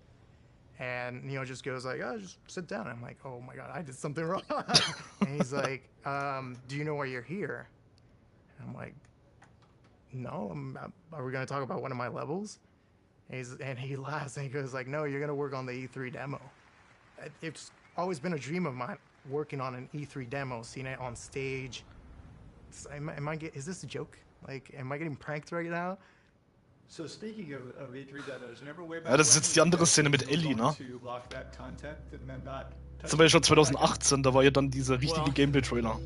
And Neil just goes like, oh, just sit down. I'm like, oh my God, I did something wrong. And he's like, do you know why you're here? And I'm like, no, are we gonna talk about one of my levels? And he laughs and he goes like, no, you're gonna work on the E3 demo. It's always been a dream of mine, working on an E3 demo, seeing it on stage. Is this a joke? Like, am I getting pranked right now? So speaking of E3 demos, remember way back Ja, das ist when jetzt die andere you Szene mit guys were Ellie, going ne? to block that content and then not touch Das war ja schon it? 2018, da war ja dann dieser richtige Well. Gameplay-Trailer.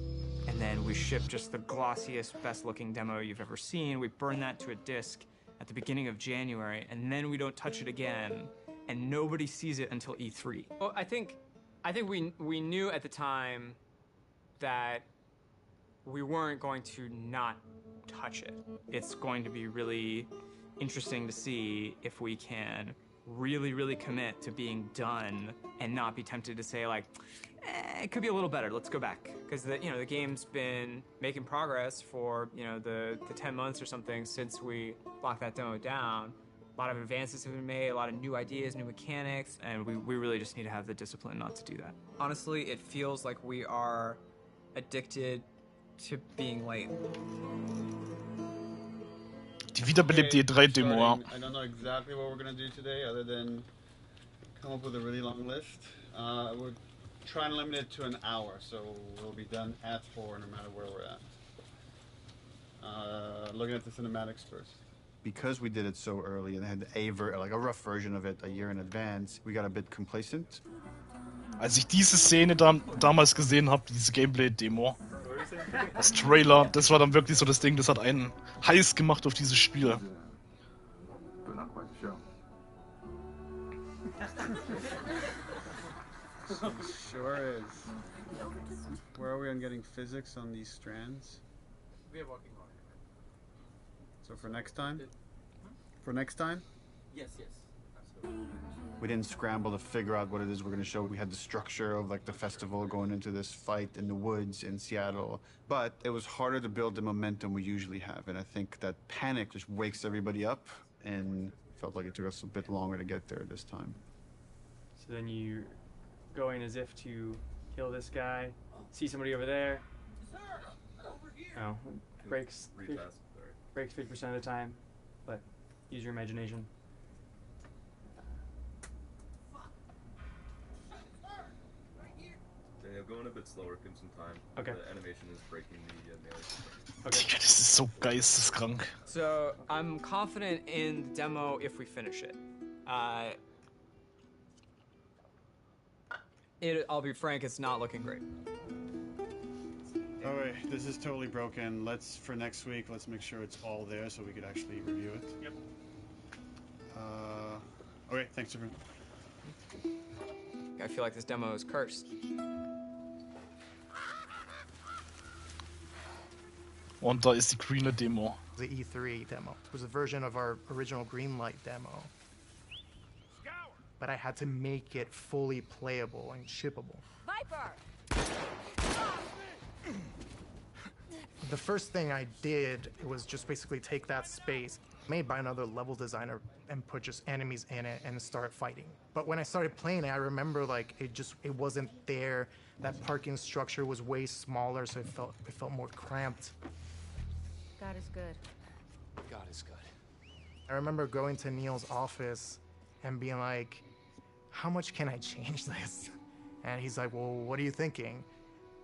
And then we ship just the glossiest, best looking demo you've ever seen. We burn that to a disc at the beginning of January, and then we don't touch it again, and nobody sees it until E3. Well, I think we knew at the time that we weren't going to not touch it. It's going to be really interesting to see if we can really commit to being done and not be tempted to say like, it could be a little better, let's go back. Because the game's been making progress for the 10 months or something since we locked that demo down. A lot of advances have been made, a lot of new ideas, new mechanics, and we really just need to have the discipline not to do that. Honestly, it feels like we are addicted to being late. Die wiederbelebte E3-Demo, ja. I don't know exactly what we're gonna do today, other than come up with a really long list. We're trying to limit it to an hour, so we'll be done at 4 no matter where we're at. Looking at the cinematics first. Because we did it so early and had a rough version of it a year in advance, we got a bit complacent. Als ich diese Szene damals gesehen habe, diese Gameplay-Demo, das Trailer, das war dann wirklich so das Ding, das hat einen heiß gemacht auf dieses Spiel. Sure is. Where are we on getting physics on these strands? We are working on So for next time? For next time? it. Yes, absolutely. We didn't scramble to figure out what it is we're going to show. We had the structure of like the festival going into this fight in the woods in Seattle. But it was harder to build the momentum we usually have. And I think that panic just wakes everybody up, and felt like it took us a bit longer to get there this time. So then you go in as if to kill this guy, see somebody over there. Oh, breaks 50% of the time, but use your imagination. Daniel, going a bit slower, give him some time. Okay. The animation is breaking the melee. Digga, das ist so geisteskrank. So I'm confident in the demo if we finish it. I'll be frank, it's not looking great. All right, this is totally broken. For next week, let's make sure it's all there so we could actually review it. Yep. Okay, thanks everyone. I feel like this demo is cursed. Und da ist die grüne Demo. The E3 demo. It was a version of our original Greenlight demo. But I had to make it fully playable and shippable. Viper! The first thing I did was just basically take that space made by another level designer and put just enemies in it and start fighting. But when I started playing it, I remember like it wasn't there. That parking structure was way smaller, so it felt more cramped. God is good. God is good. I remember going to Neil's office and being like, how much can I change this? And he's like, well, what are you thinking?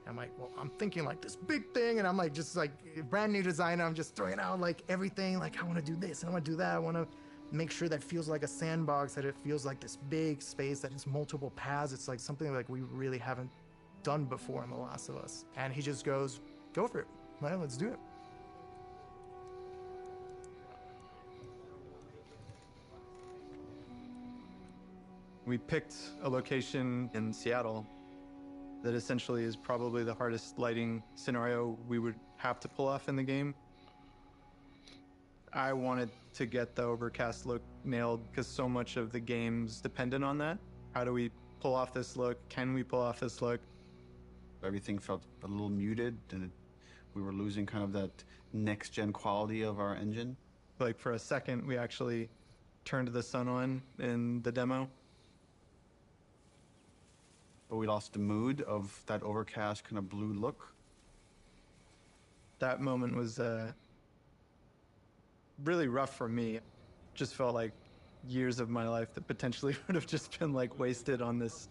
I'm like, well, I'm thinking like this big thing, and I'm like, just like brand new designer, I'm just throwing out like everything, like I want to do this, and I want to do that, I want to make sure that feels like a sandbox, that it feels like this big space, that it's multiple paths, it's like something like we really haven't done before in The Last of Us. And he just goes, go for it, well, let's do it. We picked a location in Seattle that essentially is probably the hardest lighting scenario we would have to pull off in the game. I wanted to get the overcast look nailed because so much of the game's dependent on that. How do we pull off this look? Can we pull off this look? Everything felt a little muted, and we were losing kind of that next-gen quality of our engine. Like for a second, we actually turned the sun on in the demo. But we lost the mood of that overcast kind of blue look. That moment was really rough for me. Just felt like years of my life that potentially would have just been like wasted on this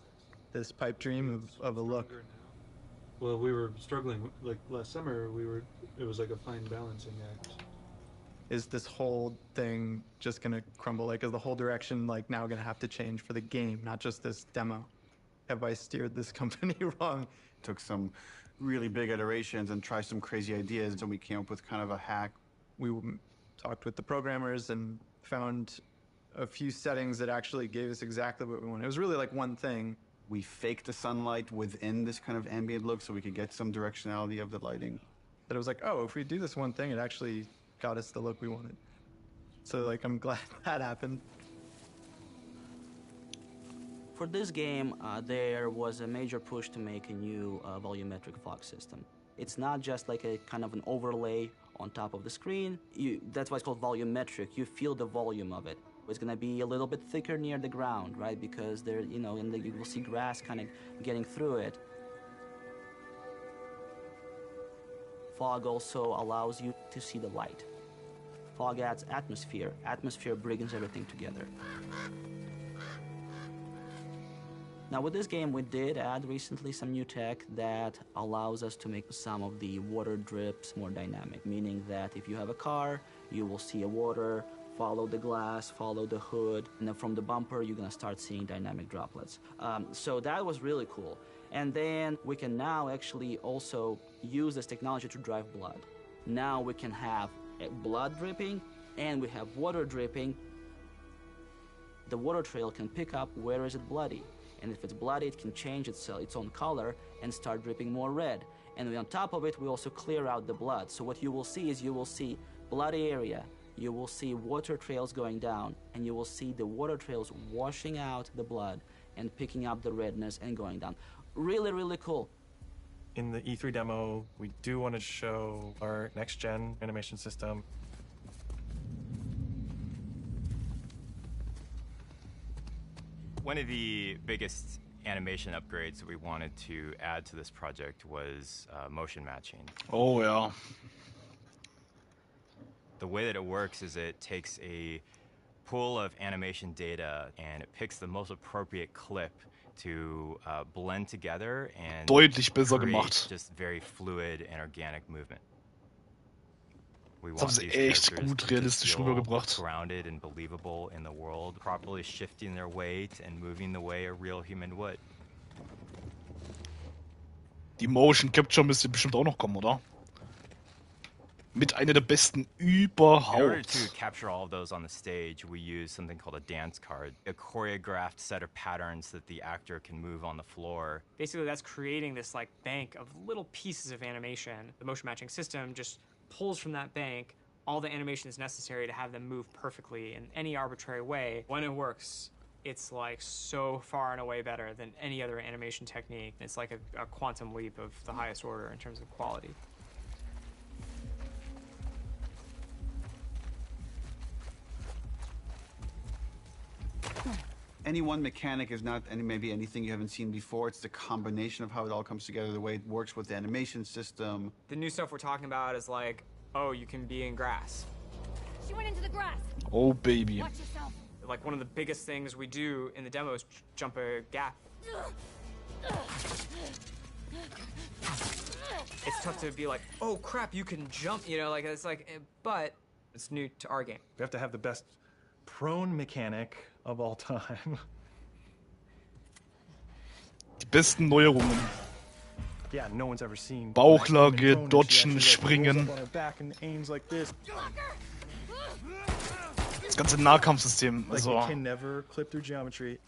this pipe dream of a look. Well, we were struggling, like last summer, it was like a fine balancing act. Is this whole thing just gonna crumble? Like, is the whole direction like now gonna have to change for the game, not just this demo? Have I steered this company wrong? Took some really big iterations and tried some crazy ideas, and we came up with kind of a hack. We talked with the programmers and found a few settings that actually gave us exactly what we wanted. It was really like one thing. We faked the sunlight within this kind of ambient look so we could get some directionality of the lighting. That it was like, oh, if we do this one thing, it actually got us the look we wanted. So like, I'm glad that happened. For this game, there was a major push to make a new volumetric fog system. It's not just like a kind of an overlay on top of the screen. That's why it's called volumetric. You feel the volume of it. It's gonna be a little bit thicker near the ground, right? Because there, you know, and you will see grass kind of getting through it. Fog also allows you to see the light. Fog adds atmosphere. Atmosphere brings everything together. Now with this game, we did add recently some new tech that allows us to make some of the water drips more dynamic, meaning that if you have a car, you will see a water, follow the glass, follow the hood, and then from the bumper, you're gonna start seeing dynamic droplets. So that was really cool. And then we can now actually also use this technology to drive blood. Now we can have blood dripping, and we have water dripping. The water trail can pick up where is it bloody. And if it's bloody, it can change its own color and start dripping more red. And on top of it, we also clear out the blood. So what you will see is you will see bloody area, you will see water trails going down, and you will see the water trails washing out the blood and picking up the redness and going down. Really, really cool. In the E3 demo, we do want to show our next-gen animation system. One of the biggest animation upgrades that we wanted to add to this project was motion matching. Oh, yeah. The way that it works is it takes a pool of animation data and it picks the most appropriate clip to blend together and deutlich besser create gemacht. Just very fluid and organic movement. We Das haben want sie these echt characters gut to realistisch feel rübergebracht. grounded and believable in the world, properly shifting their weight and moving the way a real human would. Die Motion Capture müsste bestimmt auch noch kommen, oder? Mit einer der besten In order überhaupt. to capture all of those on the stage, we use something called a dance card, a choreographed set of patterns that the actor can move on the floor. Basically, that's creating this like bank of little pieces of animation. The motion matching system just pulls from that bank all the animation that's necessary to have them move perfectly in any arbitrary way. When it works, it's like so far and away better than any other animation technique. It's like a quantum leap of the highest order in terms of quality. Any one mechanic is not maybe anything you haven't seen before. It's the combination of how it all comes together, the way it works with the animation system. The new stuff we're talking about is like, oh, you can be in grass. She went into the grass. Oh, baby. Watch yourself. Like one of the biggest things we do in the demo is jump a gap. It's tough to be like, oh crap, you can jump, you know, like it's like, but it's new to our game. We have to have the best prone mechanic of all time. Die besten Neuerungen. Yeah, no one's ever seen. Bauchlage, prone, and she dodgen, actually, springen. rolls up on her back and aims like this. Das ganze Nahkampfsystem. Like Also, it can never clip through geometry.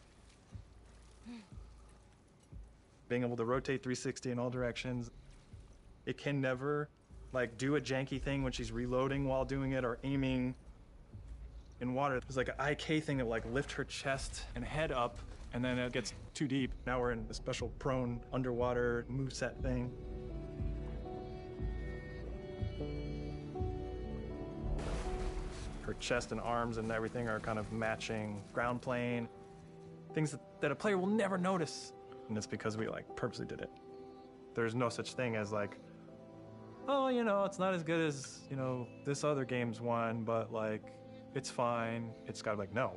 Being able to rotate 360 in all directions. It can never like do a janky thing when she's reloading while doing it or aiming in water. There's like an IK thing that like lift her chest and head up and then it gets too deep. Now we're in a special prone underwater moveset thing. Her chest and arms and everything are kind of matching ground plane. Things that a player will never notice. And it's because we like purposely did it. There's no such thing as like, oh, you know, it's not as good as, you know, this other game's one, but like, it's fine. It's got like, no,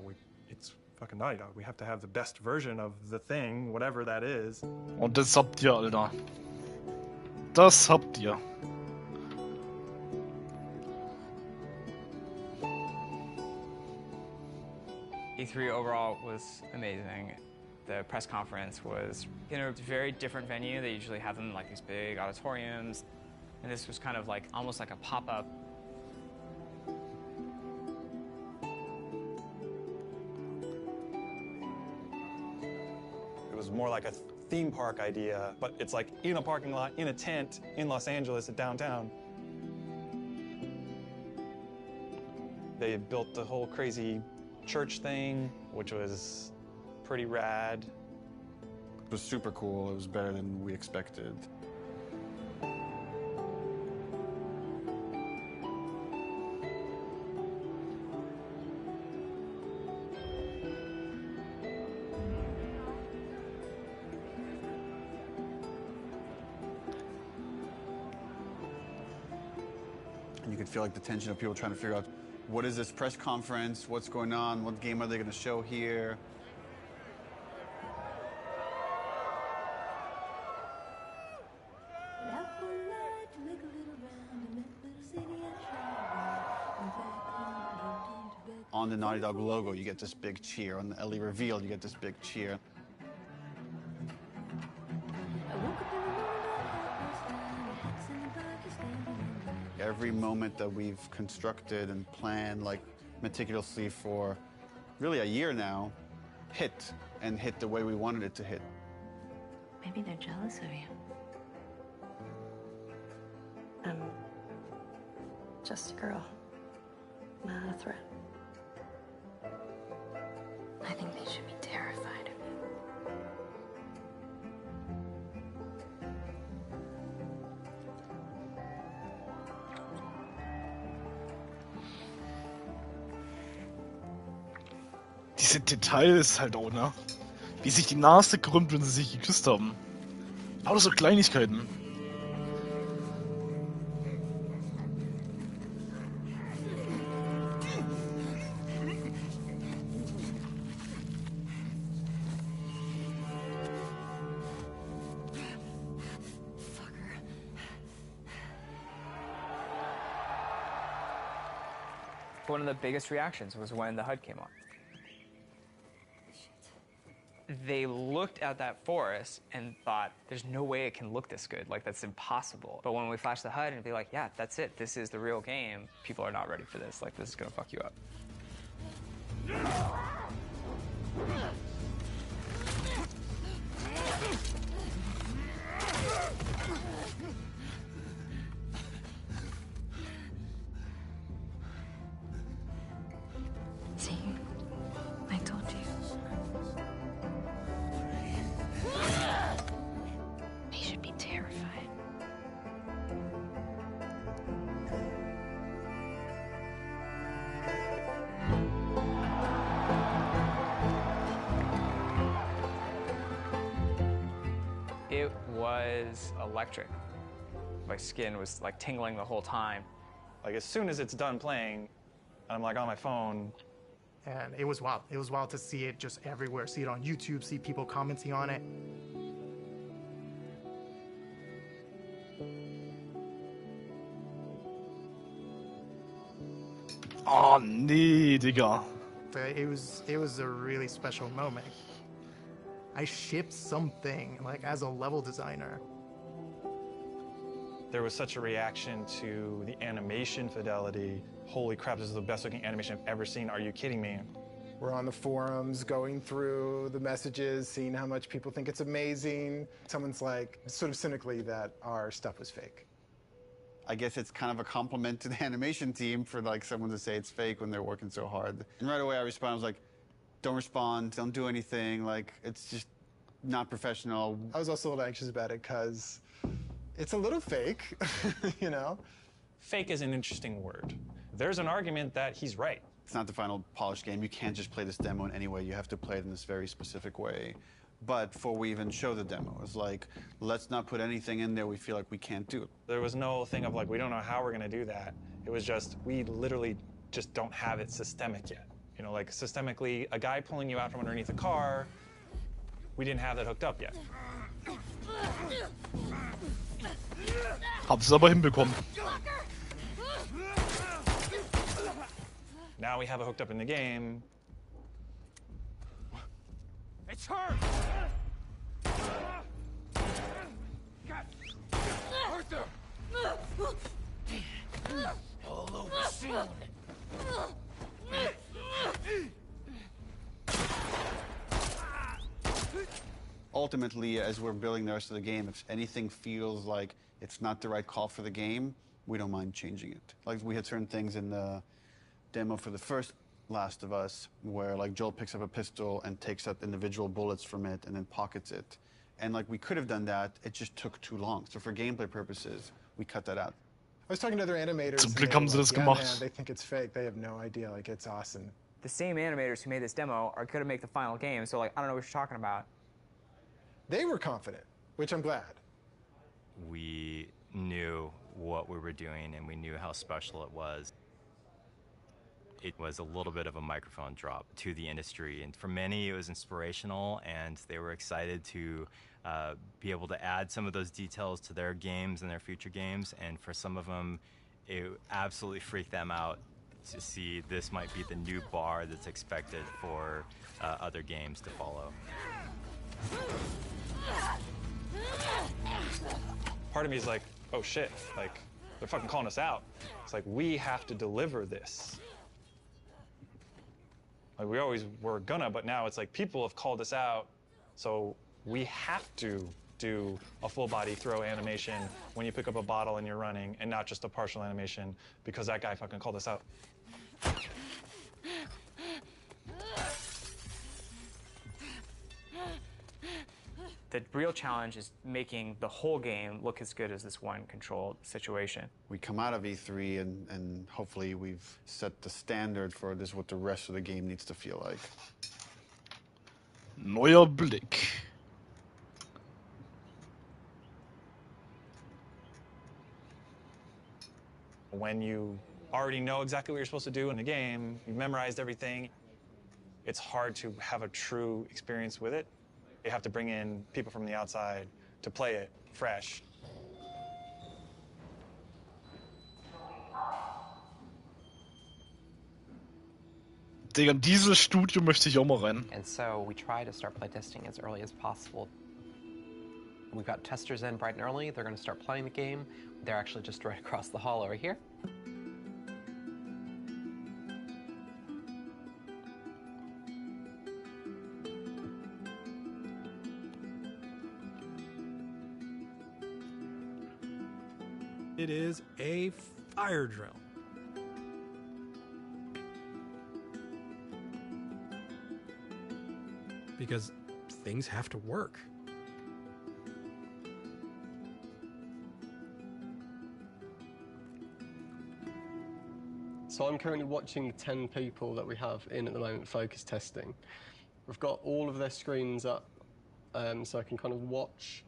it's fucking Naughty Dog. We have to have the best version of the thing, whatever that is. Und das habt ihr, Alter. Das habt ihr. E3 overall was amazing. The press conference was in a very different venue. They usually have them in like these big auditoriums. And this was kind of like almost like a pop-up. It was more like a theme park idea, but it's like in a parking lot, in a tent, in Los Angeles at downtown. They built the whole crazy church thing, which was pretty rad. It was super cool. It was better than we expected. And you could feel like the tension of people trying to figure out, what is this press conference? What's going on? What game are they going to show here? On the Naughty Dog logo, you get this big cheer. On the Ellie reveal, you get this big cheer. Every moment that we've constructed and planned like meticulously for really a year now hit, and hit the way we wanted it to hit. Maybe they're jealous of you. I'm just a girl, not a threat. I think they should be terrified of you. Diese Details halt auch, ne? Wie sich die Nase krümmt, wenn sie sich geküsst haben. Lauter so Kleinigkeiten. One of the biggest reactions was when the HUD came on. They looked at that forest and thought, there's no way it can look this good. Like, that's impossible. But when we flash the HUD and be like, yeah, that's it. This is the real game. People are not ready for this. Like, this is going to fuck you up. See, I told you. They should be terrified. It was electric. My skin was like tingling the whole time. Like as soon as it's done playing, I'm like on my phone. And it was wild. It was wild to see it just everywhere. See it on YouTube, see people commenting on it. Oh, nee, Digga. But it was a really special moment. I shipped something, like, as a level designer. There was such a reaction to the animation fidelity. Holy crap, this is the best looking animation I've ever seen. Are you kidding me? We're on the forums, going through the messages, seeing how much people think it's amazing. Someone's like, sort of cynically, that our stuff was fake. I guess it's kind of a compliment to the animation team for like someone to say it's fake when they're working so hard. And right away I responded, I was like, don't respond, don't do anything, like it's just not professional. I was also a little anxious about it because it's a little fake, you know? Fake is an interesting word. There's an argument that he's right. It's not the final polished game. You can't just play this demo in any way. You have to play it in this very specific way. But before we even show the demo, it was like, let's not put anything in there we feel like we can't do. There was no thing of like, we don't know how we're gonna do that. It was just, we literally just don't have it systemic yet. You know, like systemically, a guy pulling you out from underneath a car, we didn't have that hooked up yet. Hab's aber hinbekommen. Now we have it hooked up in the game. It's her! Arthur! All over soon. Ultimately, as we're building the rest of the game, if anything feels like it's not the right call for the game, we don't mind changing it. Like, we had certain things in the demo for the first Last of Us where, like, Joel picks up a pistol and takes out individual bullets from it and then pockets it. And, like, we could have done that, it just took too long. So for gameplay purposes, we cut that out. I was talking to other animators. Zum and Glück they haben were sie das like, yeah, gemacht. man, they think it's fake. They have no idea. Like, it's awesome. The same animators who made this demo are going to make the final game, so like I don't know what you're talking about. They were confident, which I'm glad. We knew what we were doing and we knew how special it was. It was a little bit of a microphone drop to the industry, and for many it was inspirational, and they were excited to be able to add some of those details to their games and their future games, and for some of them it absolutely freaked them out to see this might be the new bar that's expected for other games to follow. Part of me is like, oh shit, like, they're fucking calling us out. It's like, we have to deliver this. Like, we always were gonna, but now it's like, people have called us out, so we have to do a full body throw animation when you pick up a bottle and you're running, and not just a partial animation, because that guy fucking called us out. The real challenge is making the whole game look as good as this one controlled situation. We come out of E3 and hopefully we've set the standard for this, what the rest of the game needs to feel like. Neuer Blick. When you already know exactly what you're supposed to do in the game, you've memorized everything, it's hard to have a true experience with it. You have to bring in people from the outside to play it fresh. Digga, in dieses Studio möchte ich auch mal rein. And so we try to start playtesting as early as possible. We've got testers in bright and early. They're going to start playing the game. They're actually just right across the hall over here. It is a fire drill. Because things have to work. So I'm currently watching the 10 people that we have in at the moment focus testing. We've got all of their screens up, so I can kind of watch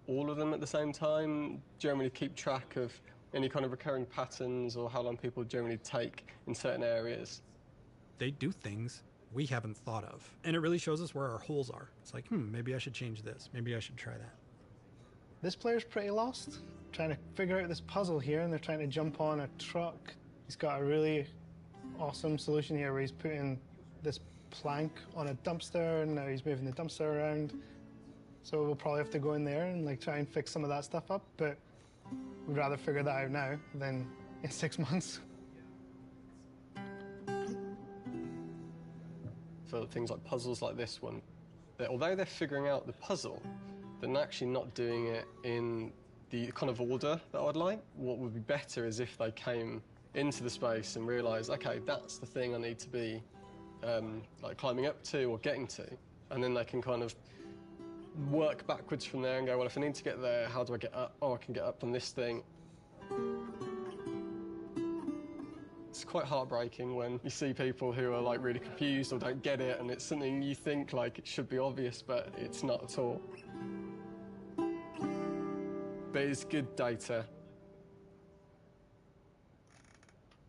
all of them at the same time, generally keep track of any kind of recurring patterns or how long people generally take in certain areas. They do things we haven't thought of. And it really shows us where our holes are. It's like, maybe I should change this. Maybe I should try that. This player's pretty lost, trying to figure out this puzzle here, and they're trying to jump on a truck. He's got a really awesome solution here where he's putting this plank on a dumpster, and now he's moving the dumpster around. So we'll probably have to go in there and like try and fix some of that stuff up, but we'd rather figure that out now than in 6 months. For things like puzzles like this one, although they're figuring out the puzzle, they're actually not doing it in the kind of order that I'd like. What would be better is if they came into the space and realised, okay, that's the thing I need to be like climbing up to or getting to, and then they can kind of work backwards from there and go, well, if I need to get there, how do I get up? Oh, I can get up on this thing. It's quite heartbreaking when you see people who are like really confused or don't get it, and it's something you think like it should be obvious, but it's not at all. But it's good data.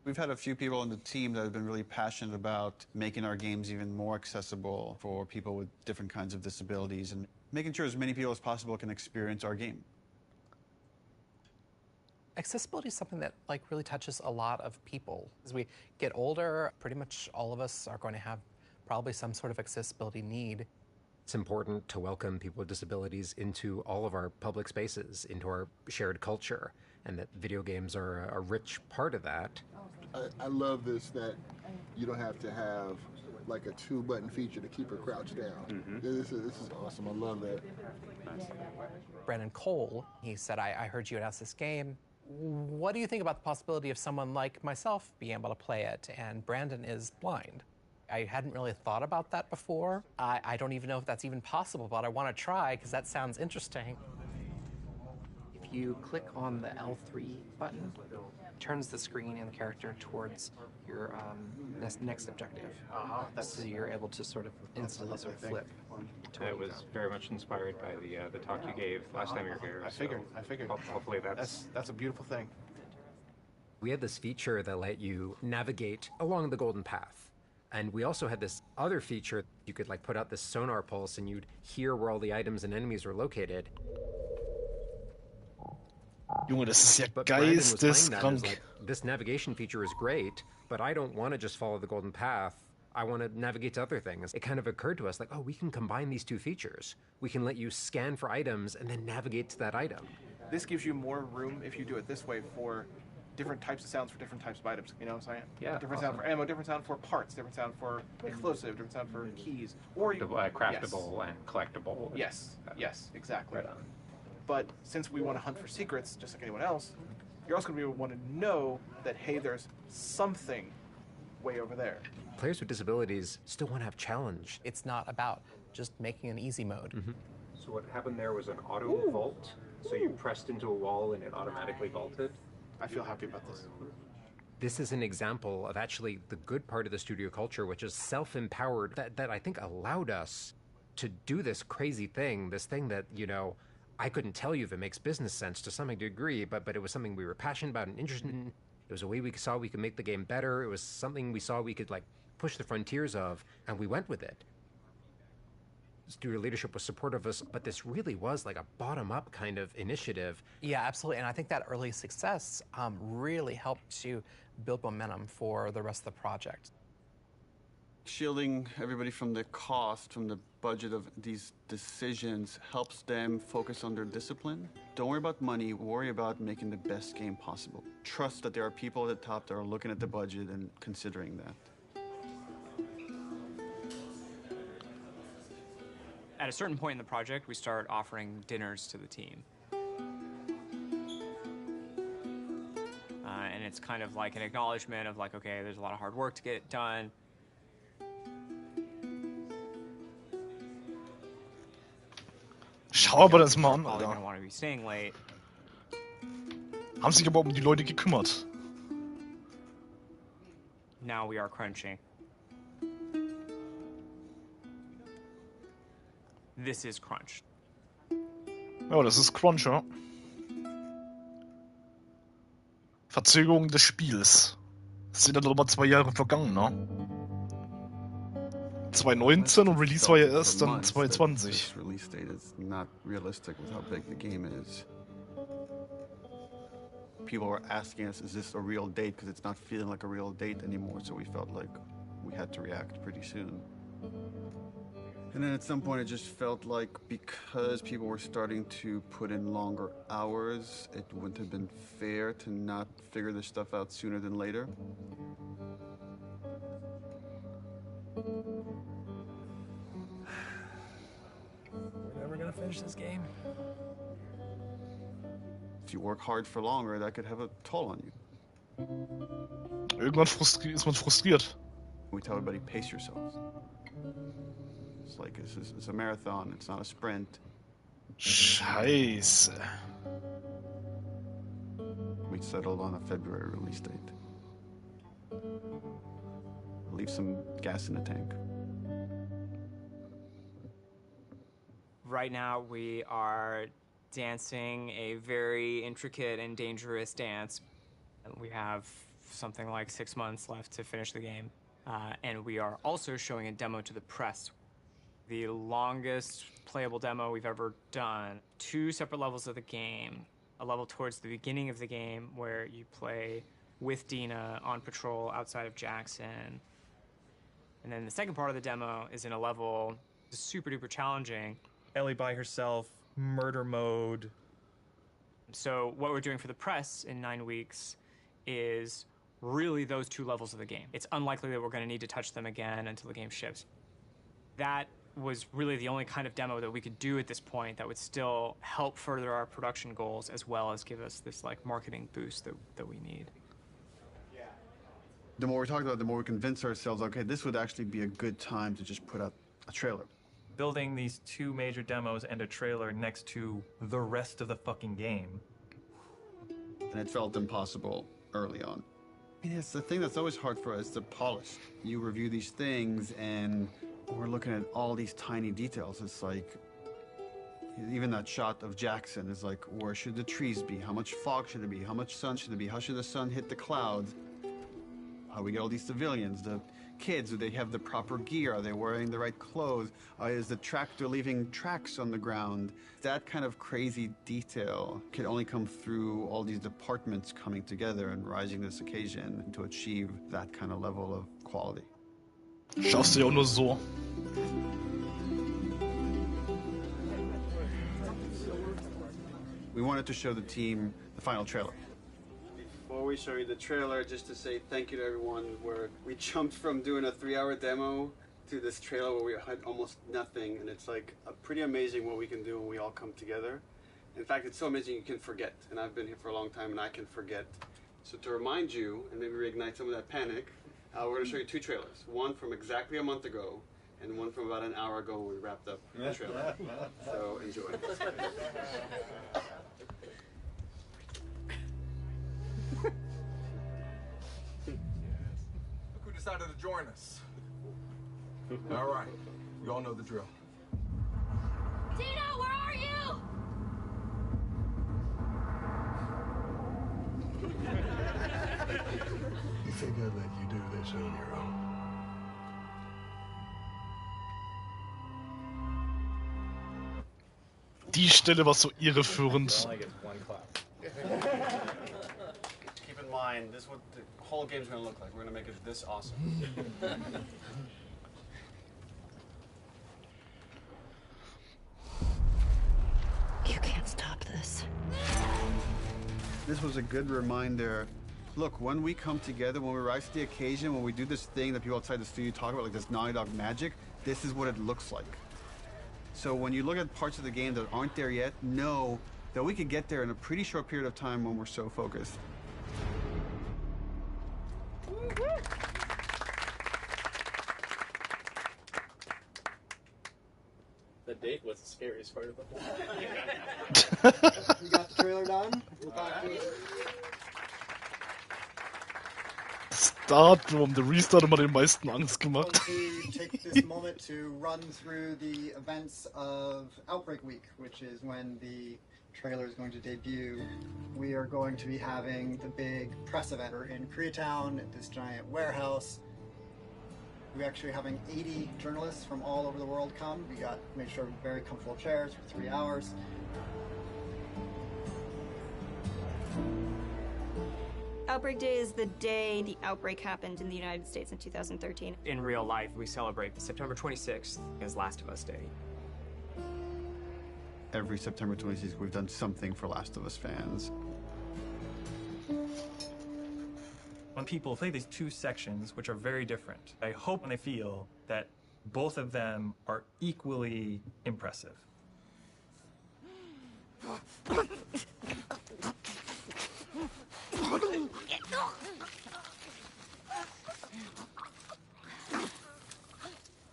We've had a few people on the team that have been really passionate about making our games even more accessible for people with different kinds of disabilities and making sure as many people as possible can experience our game. Accessibility is something that really touches a lot of people. As we get older, pretty much all of us are going to have probably some sort of accessibility need. It's important to welcome people with disabilities into all of our public spaces, into our shared culture, and that video games are a rich part of that. I love this, that you don't have to have like a 2-button feature to keep her crouched down. This is awesome. I love that. Brandon Cole, he said, I heard you announce this game. What do you think about the possibility of someone like myself being able to play it? And Brandon is blind. I hadn't really thought about that before. I don't even know if that's even possible, but I want to try because that sounds interesting. If you click on the L3 button, it turns the screen and the character towards your next objective. So you're able to sort of instantly sort of flip. It was very much inspired by the talk you gave last time you were here. I figured. Hopefully That's a beautiful thing. We had this feature that let you navigate along the golden path. And we also had this other feature. You could put out this sonar pulse and you'd hear where all the items and enemies were located. Junge, das ist ja But Brandon was playing that geisteskrank. as, this navigation feature is great, but I don't want to just follow the golden path. I want to navigate to other things. It kind of occurred to us oh, we can combine these two features. We can let you scan for items and then navigate to that item. This gives you more room if you do it this way for different types of sounds for different types of items. You know what I'm saying? Yeah, Different sound for ammo, different sound for parts, different sound for explosive, different sound for keys. Or craftable and collectible. Yes, exactly. Right on. But since we want to hunt for secrets, just like anyone else, you're also going to want to know that, hey, there's something way over there. Players with disabilities still want to have challenge. It's not about just making an easy mode. So what happened there was an auto vault. So you pressed into a wall and it automatically vaulted. I feel happy about this. This is an example of actually the good part of the studio culture, which is self-empowered, that I think allowed us to do this crazy thing, this thing that, I couldn't tell you if it makes business sense to some degree, but it was something we were passionate about and interested in. It was a way we saw we could make the game better. It was something we saw we could push the frontiers of, and we went with it. Studio leadership was supportive of us, but this really was a bottom-up kind of initiative. Yeah, absolutely. And I think that early success really helped to build momentum for the rest of the project. Shielding everybody from the cost, from the budget of these decisions helps them focus on their discipline. Don't worry about money, worry about making the best game possible. Trust that there are people at the top that are looking at the budget and considering that. At a certain point in the project, we start offering dinners to the team. And it's kind of like an acknowledgement of okay, there's a lot of hard work to get it done. Schau aber das mal an, Probably Alter. gonna want to be staying late. Haben sich aber die Leute gekümmert. Now we are crunching. This is crunch. Ja, das ist Crunch, ja. Verzögerung des Spiels. Es sind ja noch mal 2 Jahre vergangen, ne? 2019 und Release war ja erst dann 2020. This release date is not realistic with how big the game is. People were asking us, is this a real date? Because it's not feeling like a real date anymore, so we felt like we had to react pretty soon. And then at some point it just felt like because people were starting to put in longer hours, it wouldn't have been fair to not figure this stuff out sooner than later. We're never gonna finish this game. If you work hard for longer, that could have a toll on you. Irgendwann ist man frustriert. We tell everybody, pace yourselves. It's a marathon, it's not a sprint. Scheiße. We settled on a February release date. Leave some gas in the tank. Right now we are dancing a very intricate and dangerous dance. We have something like 6 months left to finish the game. And we are also showing a demo to the press. The longest playable demo we've ever done. 2 separate levels of the game. A level towards the beginning of the game where you play with Dina on patrol outside of Jackson. And then the second part of the demo is in a level super duper challenging. Ellie by herself, murder mode. So what we're doing for the press in 9 weeks is really those 2 levels of the game. It's unlikely that we're going to need to touch them again until the game ships. That was really the only kind of demo that we could do at this point that would still help further our production goals as well as give us this like marketing boost that we need. The more we talk about it, the more we convince ourselves, okay, this would actually be a good time to just put out a trailer. Building these 2 major demos and a trailer next to the rest of the fucking game. And it felt impossible early on. It's the thing that's always hard for us to polish. You review these things and we're looking at all these tiny details. It's like, even that shot of Jackson is like, where should the trees be? How much fog should it be? How much sun should it be? How should the sun hit the clouds? How we get all these civilians, the kids, do they have the proper gear? Are they wearing the right clothes? Is the tractor leaving tracks on the ground? That kind of crazy detail can only come through all these departments coming together and rising this occasion to achieve that kind of level of quality. Schaffst du ja auch nur so. We wanted to show the team the final trailer. Before we show you the trailer, just to say thank you to everyone, where we jumped from doing a 3-hour demo to this trailer where we had almost nothing, and it's like pretty amazing what we can do when we all come together. In fact, it's so amazing you can forget, and I've been here for a long time and I can forget. So to remind you, and maybe reignite some of that panic, we're going to show you 2 trailers. One from exactly a month ago, and one from about an hour ago when we wrapped up the trailer. So enjoy. Look who decided to join us. All right, we all know the drill. Dina, where are you? You think I'd let you do this on your own? Die Stelle war so irreführend. Keep in mind, this is what the whole game's going to look like. We're going to make it this awesome. You can't stop this. This was a good reminder. Look, when we come together, when we rise to the occasion, when we do this thing that people outside the studio talk about, like this Naughty Dog magic, this is what it looks like. So when you look at parts of the game that aren't there yet, know that we could get there in a pretty short period of time when we're so focused. The date was the scariest part of the whole You got the trailer done? We'll talk to you. Das Datum, der Restart hat mir den meisten Angst gemacht. To take this moment to run through the events of Outbreak Week, which is when the trailer is going to debut. We are going to be having the big press event in Koreatown at this giant warehouse. We're actually having 80 journalists from all over the world come. We made sure very comfortable chairs for 3 hours. Outbreak Day is the day the outbreak happened in the United States in 2013. In real life, we celebrate September 26th as Last of Us Day. Every September 26th, we've done something for Last of Us fans. When people play these 2 sections, which are very different, I hope and I feel that both of them are equally impressive.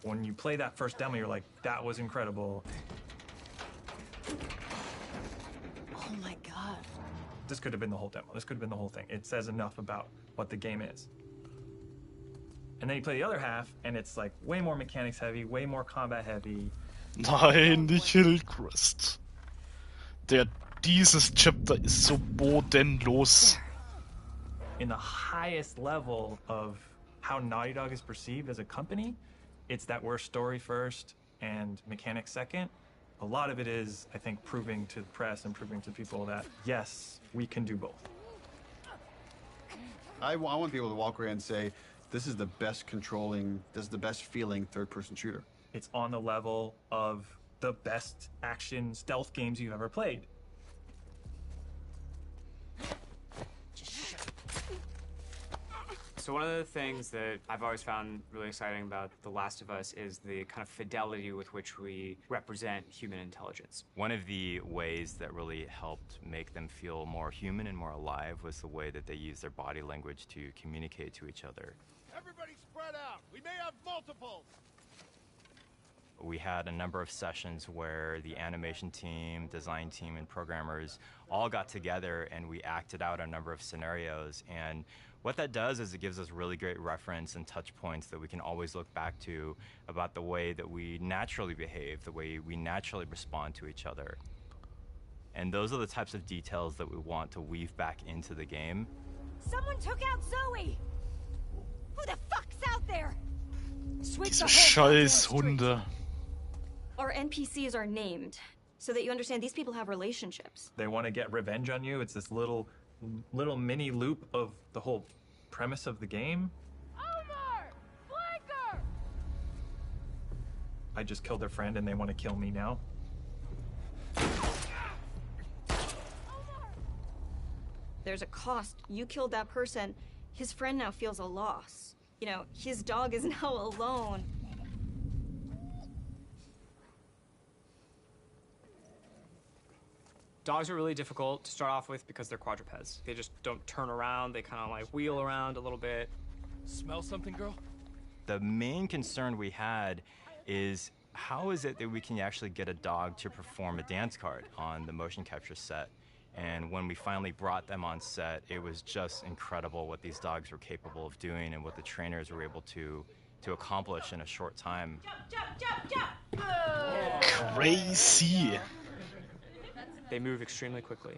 When you play that first demo, you're like, that was incredible. Oh my god. This could have been the whole demo. This could have been the whole thing. It says enough about what the game is. And then you play the other half, and it's like way more mechanics heavy, way more combat heavy. Nein, nicht Hillcrest. Dieses Chapter ist so bodenlos. in the highest level of how Naughty Dog is perceived as a company, it's that we're story first and mechanics second. A lot of it is, I think, proving to the press and proving to people that, yes, we can do both. I want people to walk away and say, this is the best controlling, this is the best feeling third-person shooter. It's on the level of the best action stealth games you've ever played. So one of the things that I've always found really exciting about The Last of Us is the kind of fidelity with which we represent human intelligence. One of the ways that really helped make them feel more human and more alive was the way that they use their body language to communicate to each other. Everybody spread out. We may have multiples. We had a number of sessions where the animation team, design team, and programmers all got together and we acted out a number of scenarios. And what that does is it gives us really great reference and touch points that we can always look back to about the way that we naturally behave, the way we naturally respond to each other. And those are the types of details that we want to weave back into the game. Someone took out Zoe! Who the fuck's out there? Sweep Diese the whole scheiß Hunde. Our NPCs are named so that you understand these people have relationships. They want to get revenge on you. It's this little mini loop of the whole premise of the game. Omar! Flanker! I just killed their friend and they want to kill me now. There's a cost. You killed that person. His friend now feels a loss. You know, his dog is now alone. Dogs are really difficult to start off with because they're quadrupeds. They just don't turn around. They kind of like wheel around a little bit. Smell something, girl? The main concern we had is how is it that we can actually get a dog to perform a dance card on the motion capture set? And when we finally brought them on set, it was just incredible what these dogs were capable of doing and what the trainers were able to accomplish in a short time. Crazy. They move extremely quickly,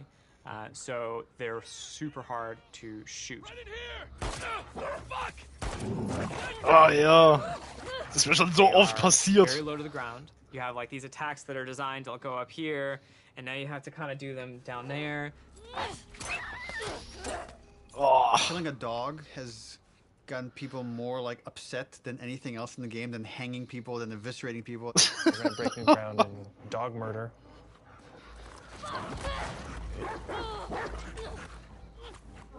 so they're super hard to shoot. Ah ja, das ist mir schon so oft passiert. Very low to the ground. You have like these attacks that are designed to go up here, and now you have to kind of do them down there. Killing a dog has gotten people more like upset than anything else in the game, than hanging people, than eviscerating people. We're gonna break new ground in dog murder.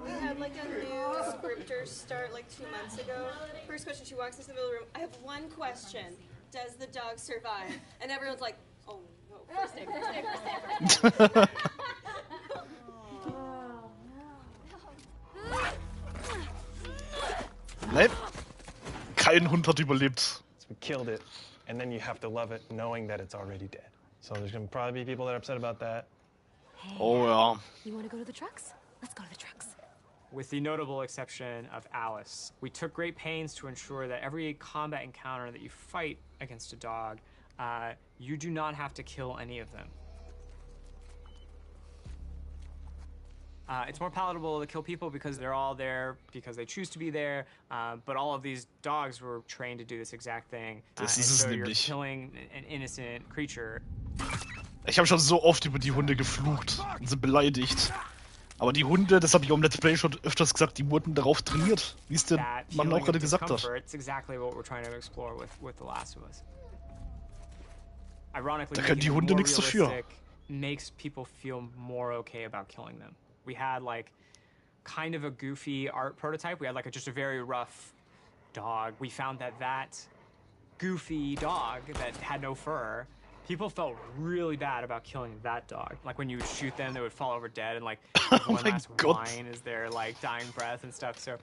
We had like a new scripter start like 2 months ago. First question, she walks into the middle of the room. I have one question. Does the dog survive? And everyone's like, oh no, first name, first name, first name, first name. Nein, kein Hund hat überlebt. We killed it, and then you have to love it knowing that it's already dead. So there's gonna probably be people that are upset about that. Oh ja. You want to go to the trucks? Let's go to the trucks. With the notable exception of Alice, we took great pains to ensure that every combat encounter that you fight against a dog, you do not have to kill any of them. It's more palatable to kill people because they're all there because they choose to be there, but all of these dogs were trained to do this exact thing. Das And ist es so you're nämlich. killing an innocent creature. Ich habe schon so oft über die Hunde geflucht und sie beleidigt. Aber die Hunde, das habe ich auch im Let's Play schon öfters gesagt, die wurden darauf trainiert, wie es der That Mann feeling auch gerade of gesagt hat. discomfort, it's exactly what we're trying to explore with The Last of Us. Ironically, Da können die making it Hunde more nichts dafür. realistic makes people feel more okay about killing them. We had like kind of a goofy art prototype. We had like just a very rough dog. We found that goofy dog that had no fur, people felt really bad about killing that dog. Like when you would shoot them, they would fall over dead and like one last whine as their like dying breath and stuff. So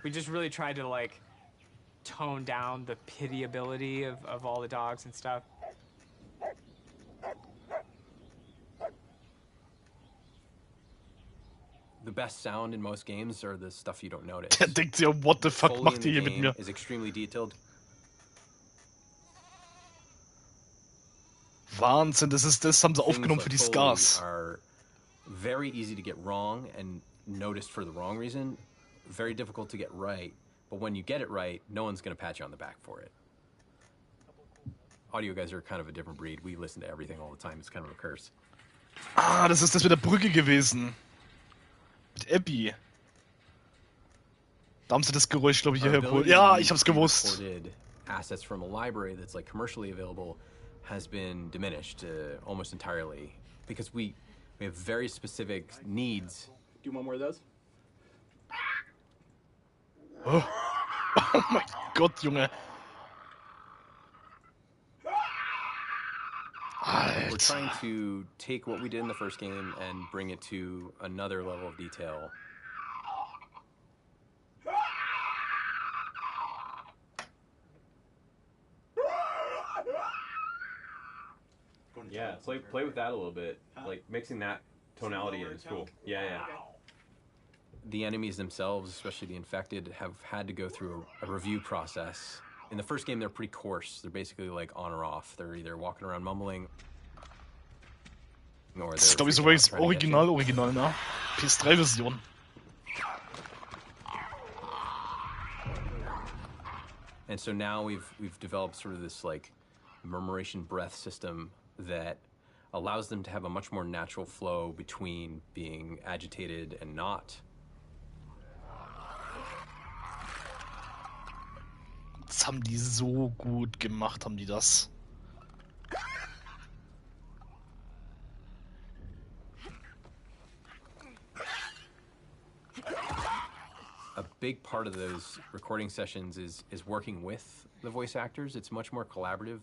we just really tried to like tone down the pitiability of all the dogs and stuff. The best sound in most games are the stuff you don't notice. Der denkt sich, what the fuck Foley macht in ihr the hier mit game mir? is extremely detailed. Wahnsinn, das haben sie Things aufgenommen für like die Foley Scars. are very easy to get wrong and noticed for the wrong reason. very difficult to get right, but when you get it right, no one's going to pat you on the back for it. Audio guys are kind of a different breed. We listen to everything all the time. It's kind of a curse. Ah, das ist das mit der Brücke gewesen. Mit Abby. Da haben sie das Geräusch, glaube ich, hierher geholt. Ja, ich hab's gewusst. Assets from a library that's like commercially available has been diminished almost entirely because we have very specific needs. Do one more of those? Oh, oh mein Gott, Junge. We're trying to take what we did in the first game and bring it to another level of detail. Yeah, play with that a little bit. Like mixing that tonality in is cool. Yeah. The enemies themselves, especially the infected, have had to go through a review process. In the first game, they're pretty coarse. They're basically like on or off. They're either walking around mumbling, or das ist, glaube ich, sogar das Original, ne? PS3-Version. And so now we've developed sort of this like murmuration breath system that allows them to have a much more natural flow between being agitated and not. Das haben die so gut gemacht, haben die das. A big part of those recording sessions is working with the voice actors. It's much more collaborative.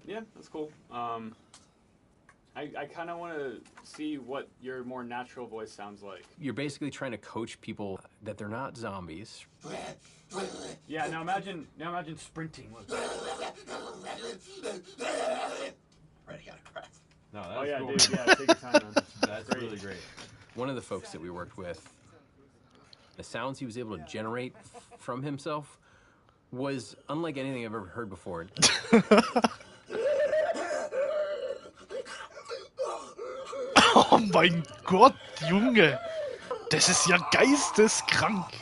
Yeah, that's cool. I kind of want to see what your more natural voice sounds like. You're basically trying to coach people that they're not zombies. Yeah, now imagine sprinting. Ready, out of breath. No, Oh yeah, cool. Dude, yeah, take your time, man. That's really great. One of the folks that we worked with, the sounds he was able to generate from himself was unlike anything I've ever heard before. Oh mein Gott, Junge! Das ist ja geisteskrank!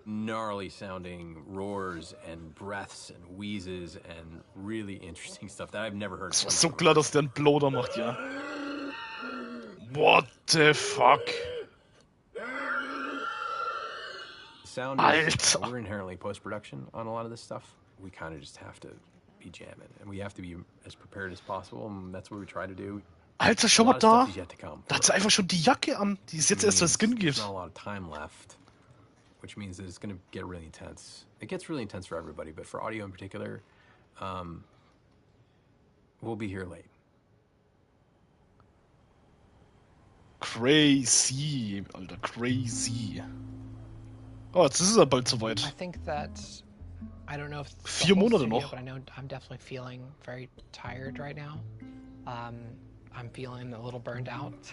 Gnarly sounding roars and breaths and wheezes and really interesting stuff that I've never heard. Es war so klar, dass der einen Bloater macht, ja. What the fuck? Sound is, we're inherently post-production on a lot of this stuff. We kind of just have to be jamming, and we have to be as prepared as possible, and that's what we try to do. Alter, schau mal da! Da hat sie einfach schon die Jacke an, die es jetzt erst als Skin gibt. There's not a lot of time left, which means that it's going to get really intense. It gets really intense for everybody, but for audio in particular, we'll be here late. Crazy, Alter, crazy. Oh, jetzt ist es ja bald soweit. I think that, I don't know if 4 Monate noch. But I know I'm definitely feeling very tired right now. I'm feeling a little burned out.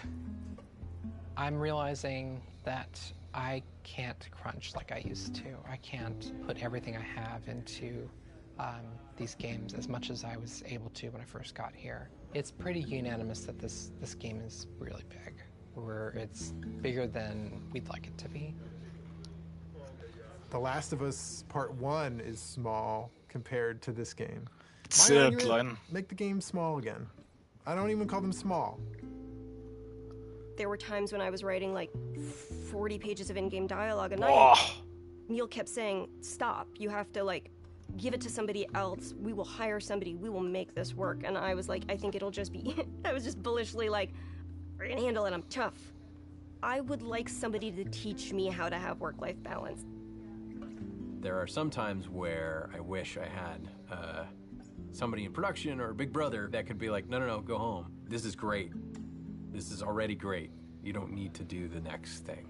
I'm realizing that I can't crunch like I used to. I can't put everything I have into these games as much as I was able to when I first got here. It's pretty unanimous that this game is really big. It's bigger than we'd like it to be. The Last of Us Part 1 is small compared to this game. Sehr klein. Make the game small again. I don't even call them small. There were times when I was writing like 40 pages of in-game dialogue a night. Oh. Neil kept saying, stop, you have to like give it to somebody else. We will hire somebody, we will make this work. And I was like, I think it'll just be, I was just bullishly like, I can handle it, I'm tough. I would like somebody to teach me how to have work-life balance. There are some times where I wish I had somebody in production or a big brother that could be like, no, go home. This is great. This is already great. You don't need to do the next thing.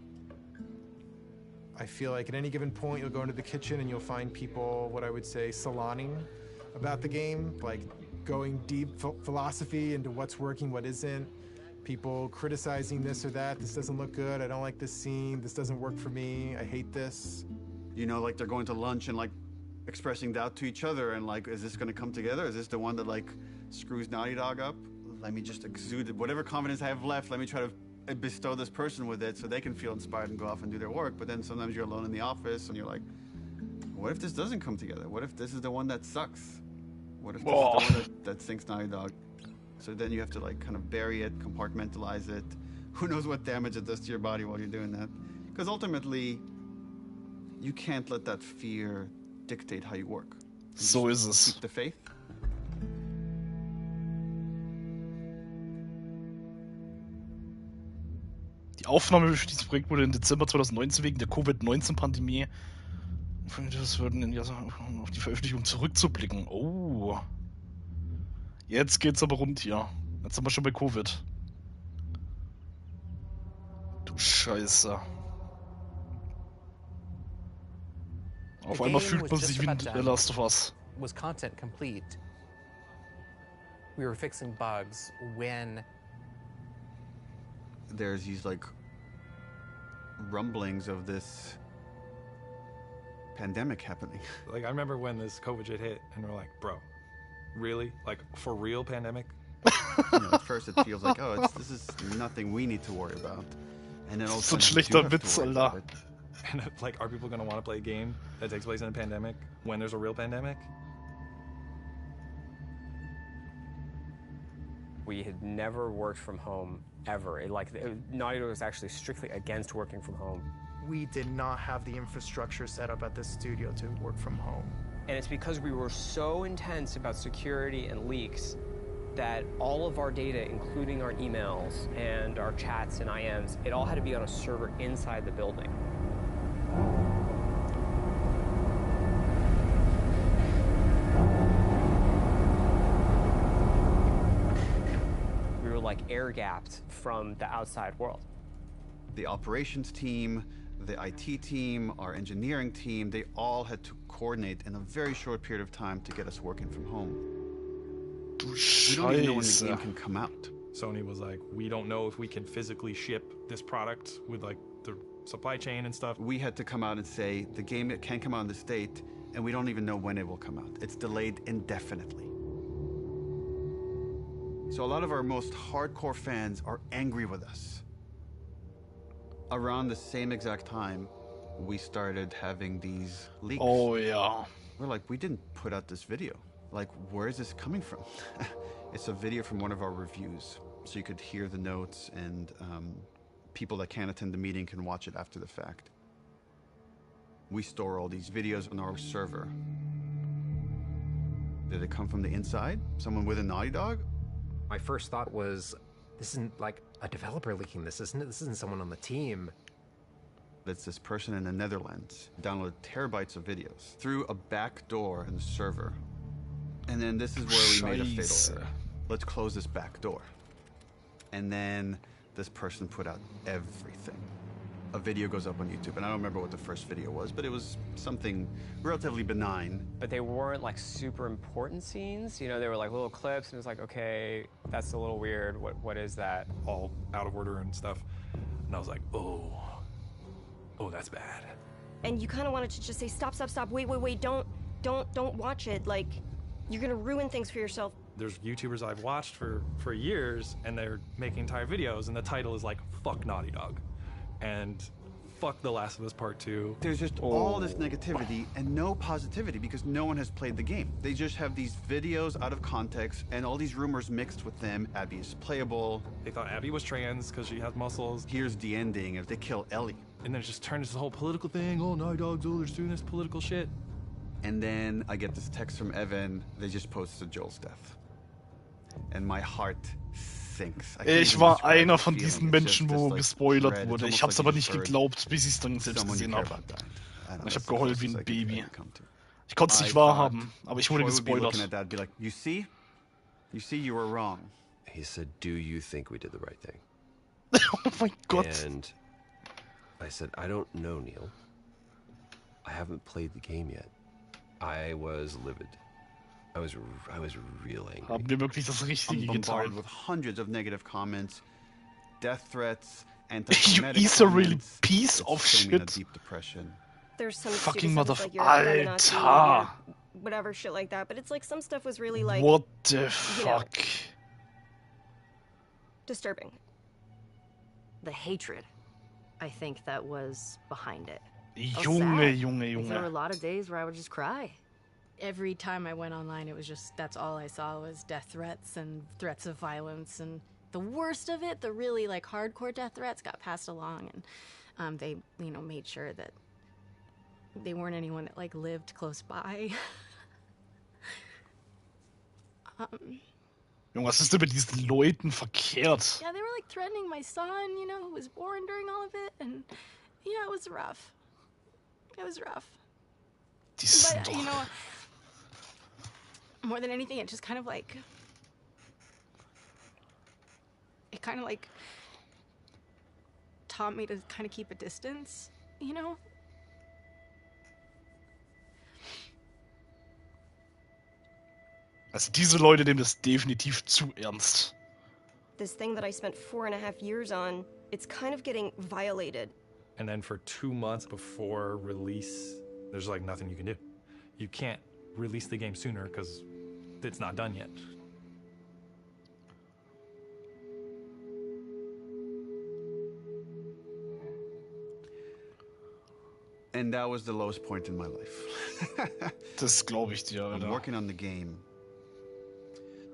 I feel like at any given point, you'll go into the kitchen and you'll find people, what I would say, salonning about the game, like going deep philosophy into what's working, what isn't. People criticizing this or that. This doesn't look good. I don't like this scene. This doesn't work for me. I hate this. You know, like they're going to lunch and like expressing doubt to each other and like, is this going to come together? Is this the one that like screws Naughty Dog up? let me just exude whatever confidence I have left. Let me try to bestow this person with it so they can feel inspired and go off and do their work. But then sometimes you're alone in the office and you're like, what if this doesn't come together? What if this is the one that sucks? What if this is the one that sinks Naughty Dog? So then you have to like kind of bury it, compartmentalize it. Who knows what damage it does to your body while you're doing that? Because ultimately, you can't let that fear dictate how you work. So ist es. Keep the faith. Die Aufnahme für dieses Projekt wurde im Dezember 2019 wegen der Covid-19-Pandemie. Das würden ja auf die Veröffentlichung zurückzublicken. Oh. Jetzt geht's aber rund hier. Jetzt sind wir schon bei Covid. Du Scheiße. Auf einmal fühlt man sich wie in The Last of Us. Was content complete? We were fixing bugs when there's these like rumblings of this pandemic happening. Like, I remember when this COVID shit hit, and we're like, bro, really? Like, for real pandemic? At first it feels like, oh, this is nothing we need to worry about. And then all of a So ein sudden, schlechter Witz, Alter. And like, are people gonna want to play a game that takes place in a pandemic when there's a real pandemic? We had never worked from home ever. Naughty Dog was actually strictly against working from home. We did not have the infrastructure set up at this studio to work from home. And it's because we were so intense about security and leaks that all of our data, including our emails and our chats and IMs, it all had to be on a server inside the building. We were like air-gapped from the outside world. The operations team, the IT team, our engineering team, they all had to coordinate in a very short period of time to get us working from home. We don't even know when the game can come out. Sony was like, we don't know if we can physically ship this product with like the supply chain and stuff. We had to come out and say, the game can come out in this date, and we don't even know when it will come out. It's delayed indefinitely. So a lot of our most hardcore fans are angry with us. Around the same exact time, we started having these leaks. Oh, yeah. We're like, we didn't put out this video. Like, where is this coming from? It's a video from one of our reviews. So you could hear the notes, and people that can't attend the meeting can watch it after the fact. We store all these videos on our server. Did it come from the inside? Someone with a Naughty Dog? My first thought was, this isn't like a developer leaking this, isn't it? This isn't someone on the team. It's this person in the Netherlands downloaded terabytes of videos through a back door in the server. And then this is where we made a fatal error. Let's close this back door. And then this person put out everything. A video goes up on YouTube, and I don't remember what the first video was, but it was something relatively benign. But they weren't like super important scenes. You know, they were like little clips, and it was like, okay, that's a little weird. What is that? All out of order and stuff. And I was like, oh, that's bad. And you kind of wanted to just say, stop, wait, don't watch it. Like, you're gonna ruin things for yourself. There's YouTubers I've watched for years, and they're making entire videos, and the title is like, fuck Naughty Dog. And fuck The Last of Us Part 2. There's just all this negativity and no positivity because no one has played the game. They just have these videos out of context and all these rumors mixed with them. Abby is playable. They thought Abby was trans because she has muscles. Here's the ending if they kill Ellie. And then it just turned into this whole political thing. Oh, Naughty Dog's they're doing this political shit. And then I get this text from Evan. They just posted Joel's death. And my heart sinks. Ich war einer von diesen Menschen, wo gespoilert wurde. Ich hab's aber nicht geglaubt, bis ich's dann selbst gesehen habe. Ich hab geheult wie ein Baby. Ich konnte es nicht wahrhaben, aber ich wurde gespoilert. You see, you were wrong. He said, do you think we did the right thing? Oh my God. And I said, I don't know, Neil. I haven't played the game yet. I was livid. I was real angry. Haben wir wirklich das Richtige getan? With hundreds of negative comments, death threats, You anti-Semitic Israeli comments. piece of It's putting me in a shit. deep depression. There's some Fucking stupid stuff, like you're Alter. whatever shit like that. But it's like some stuff was really like, What the you know, fuck? disturbing. The hatred, I think, that was behind it. Junge. There were a lot of days where I would just cry. Every time I went online, it was just, that's all I saw was death threats and threats of violence. And the worst of it, the really like hardcore death threats got passed along, and they, you know, made sure that they weren't anyone that like lived close by. Junge, was ist denn mit diesen Leuten verkehrt? Yeah, they were like threatening my son, you know, who was born during all of it, and yeah, it was rough. It was rough. But, you know, more than anything, it just kind of like, it kind of like taught me to kind of keep a distance, you know? Also diese Leute nehmen das definitiv zu ernst. This thing that I spent 4.5 years on, it's kind of getting violated. And then for 2 months before release, there's like nothing you can do. You can't release the game sooner because it's not done yet. And that was the lowest point in my life. Das glaube ich dir, I'm Alter. working on the game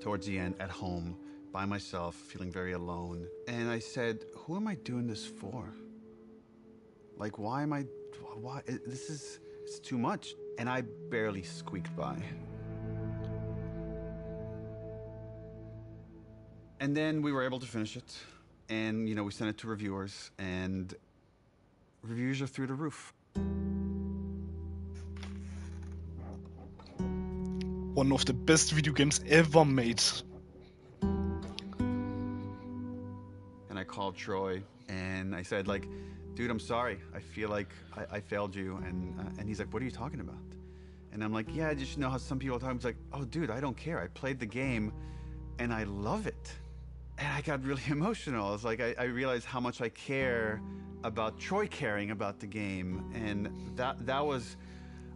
towards the end at home by myself, feeling very alone. And I said, who am I doing this for? Like, why am I, why, it's too much. And I barely squeaked by. And then we were able to finish it. And, you know, we sent it to reviewers, and reviews are through the roof. One of the best video games ever made. And I called Troy, and I said, like, dude, I'm sorry. I feel like I failed you. And he's like, what are you talking about? And I'm like, yeah, I just know how some people talk. He's like, oh, dude, I don't care. I played the game, and I love it. And I got really emotional. It's like I realized how much I care about Troy caring about the game, and that was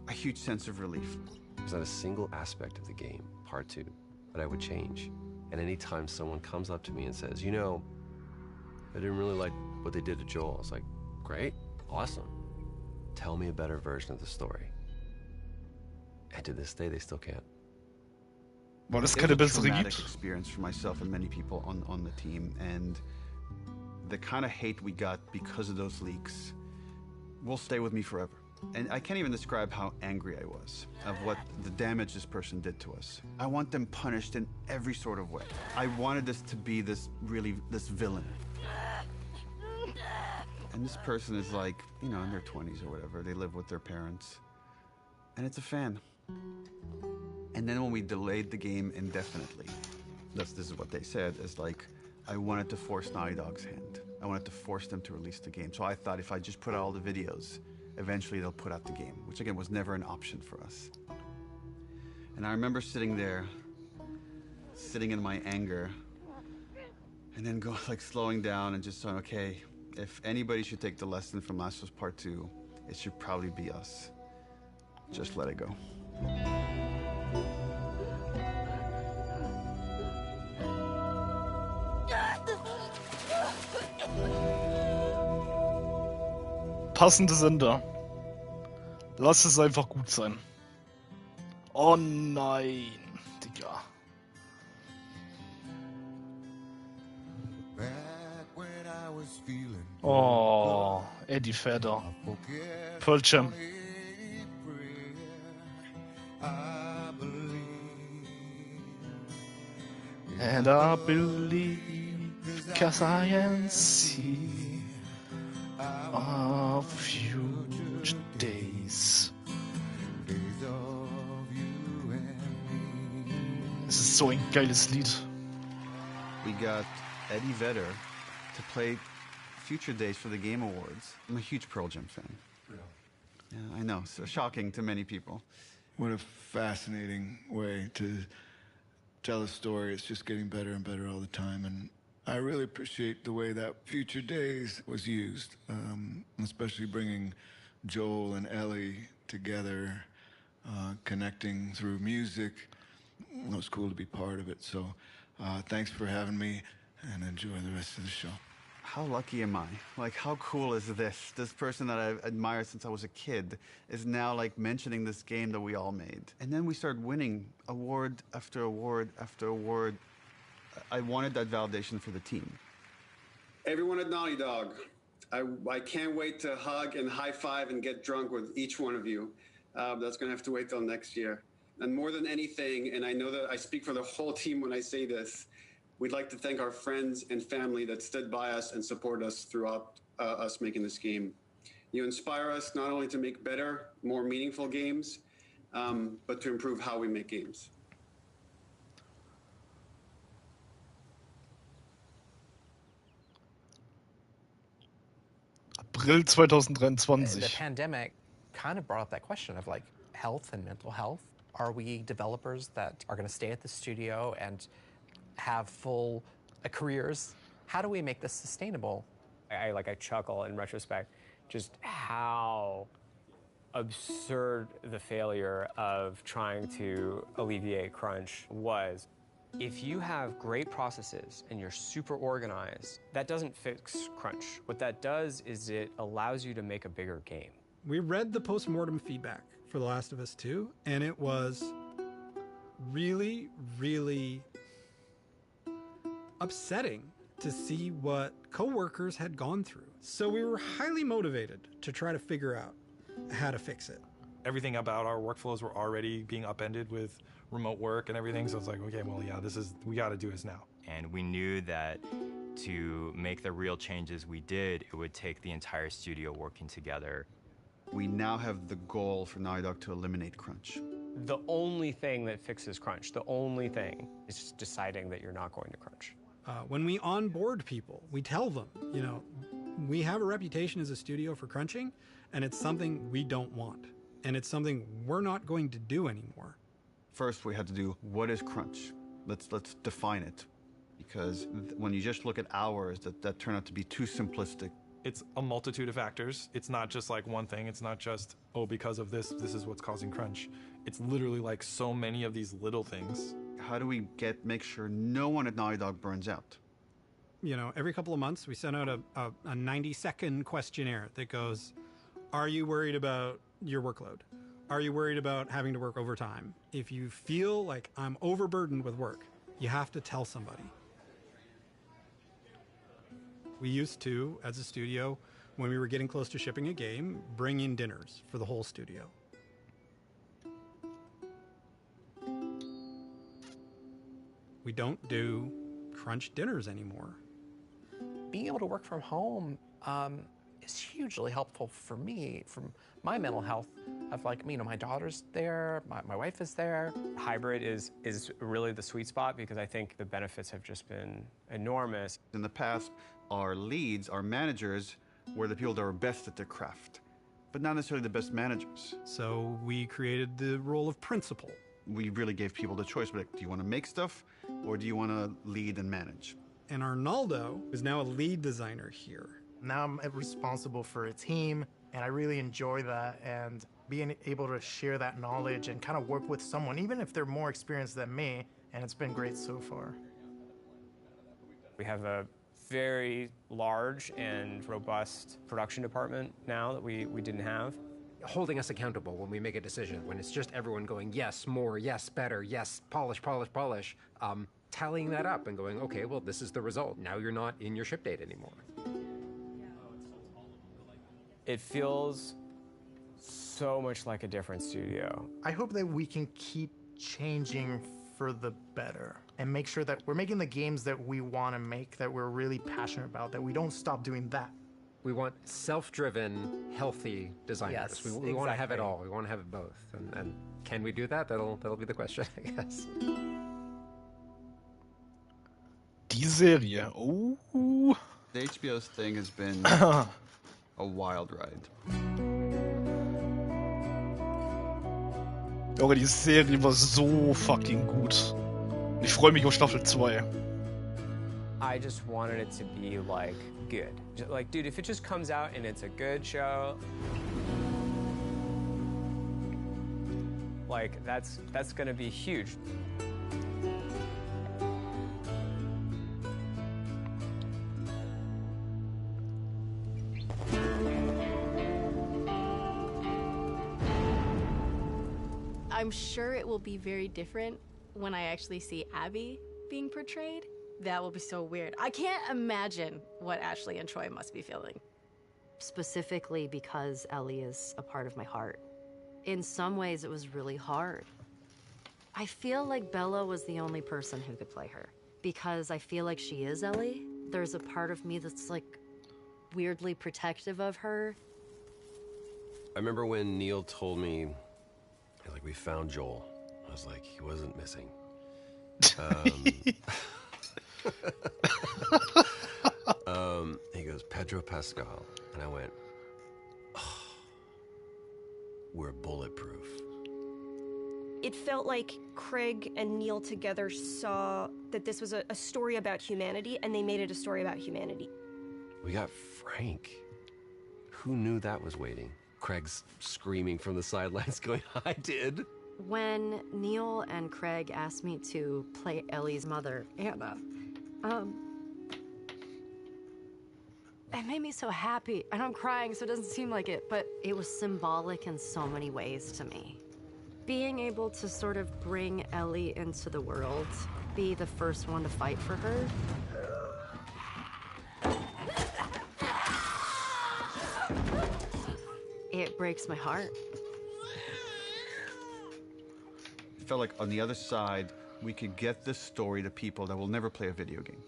a huge sense of relief. There's not a single aspect of the game, part 2, that I would change. And anytime someone comes up to me and says, you know, I didn't really like what they did to Joel, I was like, great, awesome. Tell me a better version of the story. And to this day, they still can't. Boah, das ist It keine was a bessere traumatic gibt. experience for myself and many people on the team, and the kind of hate we got because of those leaks will stay with me forever. And I can't even describe how angry I was of what the damage this person did to us. I want them punished in every sort of way. I wanted this to be this villain. And this person is like, you know, in their 20s or whatever. They live with their parents. And it's a fan. And then when we delayed the game indefinitely, this is what they said, is like, I wanted to force Naughty Dog's hand. I wanted to force them to release the game. So I thought if I just put out all the videos, eventually they'll put out the game, which again was never an option for us. And I remember sitting there, sitting in my anger, and then slowing down and just saying, okay, if anybody should take the lesson from Last of Us Part 2, it should probably be us. Just let it go. Passende Sender. Lass es einfach gut sein. Oh nein, Digga. Oh, Eddie Vedder. Pearl Jam. And I believe, 'cause I am see of future days. Es ist so ein geiles Lied. We got Eddie Vedder to play Future Days for the Game Awards. I'm a huge Pearl Jam fan. Yeah, I know, so shocking to many people. What a fascinating way to tell a story. It's just getting better and better all the time, and I really appreciate the way that Future Days was used, especially bringing Joel and Ellie together, connecting through music. It was cool to be part of it, so thanks for having me, and enjoy the rest of the show. How lucky am I? Like, how cool is this? This person that I've admired since I was a kid is now like mentioning this game that we all made. And then we started winning award after award after award. I wanted that validation for the team. Everyone at Naughty Dog, I can't wait to hug and high five and get drunk with each one of you. That's gonna have to wait till next year. And more than anything, and I know that I speak for the whole team when I say this, we'd like to thank our friends and family that stood by us and support us throughout us making this game. You inspire us not only to make better, more meaningful games, but to improve how we make games. April 2023. The pandemic kind of brought up that question of like health and mental health. Are we developers that are going to stay at the studio and have full careers? How do we make this sustainable? I chuckle in retrospect, just how absurd the failure of trying to alleviate crunch was. If you have great processes and you're super organized, that doesn't fix crunch. What that does is it allows you to make a bigger game. We read the post-mortem feedback for The Last of Us 2, and it was really, really upsetting to see what coworkers had gone through. So we were highly motivated to try to figure out how to fix it. Everything about our workflows were already being upended with remote work and everything, so it's like, okay, well, yeah, we got to do this now. And we knew that to make the real changes we did, it would take the entire studio working together. We now have the goal for Naughty Dog to eliminate crunch. The only thing that fixes crunch, the only thing, is just deciding that you're not going to crunch. When we onboard people, we tell them, you know, we have a reputation as a studio for crunching, and it's something we don't want. And it's something we're not going to do anymore. First, we had to do, what is crunch? Let's define it. Because when you just look at hours, that turn out to be too simplistic. It's a multitude of factors. It's not just like one thing. It's not just, oh, because of this is what's causing crunch. It's literally like so many of these little things. How do we make sure no one at Naughty Dog burns out? You know, every couple of months, we send out a 90-second questionnaire that goes, are you worried about your workload? Are you worried about having to work overtime? If you feel like I'm overburdened with work, you have to tell somebody. We used to, as a studio, when we were getting close to shipping a game, bring in dinners for the whole studio. We don't do crunch dinners anymore. Being able to work from home is hugely helpful for me, from my mental health. Of like, you know, my daughter's there, my wife is there. Hybrid is really the sweet spot because I think the benefits have just been enormous. In the past, our leads, our managers, were the people that were best at their craft, but not necessarily the best managers. So we created the role of principal. We really gave people the choice, like, do you want to make stuff or do you want to lead and manage? And Arnaldo is now a lead designer here. Now I'm responsible for a team, and I really enjoy that, and being able to share that knowledge and kind of work with someone, even if they're more experienced than me, and it's been great so far. We have a very large and robust production department now that we didn't have. Holding us accountable when we make a decision, when it's just everyone going, yes, more, yes, better, yes, polish, polish, polish, tallying that up and going, okay, well, this is the result. Now you're not in your ship date anymore. It feels so much like a different studio. I hope that we can keep changing for the better and make sure that we're making the games that we want to make, that we're really passionate about, that we don't stop doing that. We want self-driven, healthy designers. Yes, we want to have it all. We want to have it both. And can we do that? That'll be the question, I guess. Die Serie. Oh. The HBO's thing has been a wild ride. Aber die Serie war so fucking gut. Ich freue mich auf Staffel 2. I just wanted it to be like good. Like, dude, if it just comes out and it's a good show, like that's gonna be huge. I'm sure it will be very different when I actually see Abby being portrayed. That will be so weird. I can't imagine what Ashley and Troy must be feeling. Specifically because Ellie is a part of my heart. In some ways, it was really hard. I feel like Bella was the only person who could play her. Because I feel like she is Ellie. There's a part of me that's like weirdly protective of her. I remember when Neil told me, like, we found Joel. I was like, he wasn't missing. He goes, Pedro Pascal. And I went, oh, we're bulletproof. It felt like Craig and Neil together saw that this was a story about humanity, and they made it a story about humanity. We got Frank. Who knew that was waiting? Craig's screaming from the sidelines going, I did. When Neil and Craig asked me to play Ellie's mother, Anna, it made me so happy. And I'm crying, so it doesn't seem like it, but it was symbolic in so many ways to me. Being able to sort of bring Ellie into the world, be the first one to fight for her. It breaks my heart. It felt like on the other side, we could get this story to people that will never play a video game.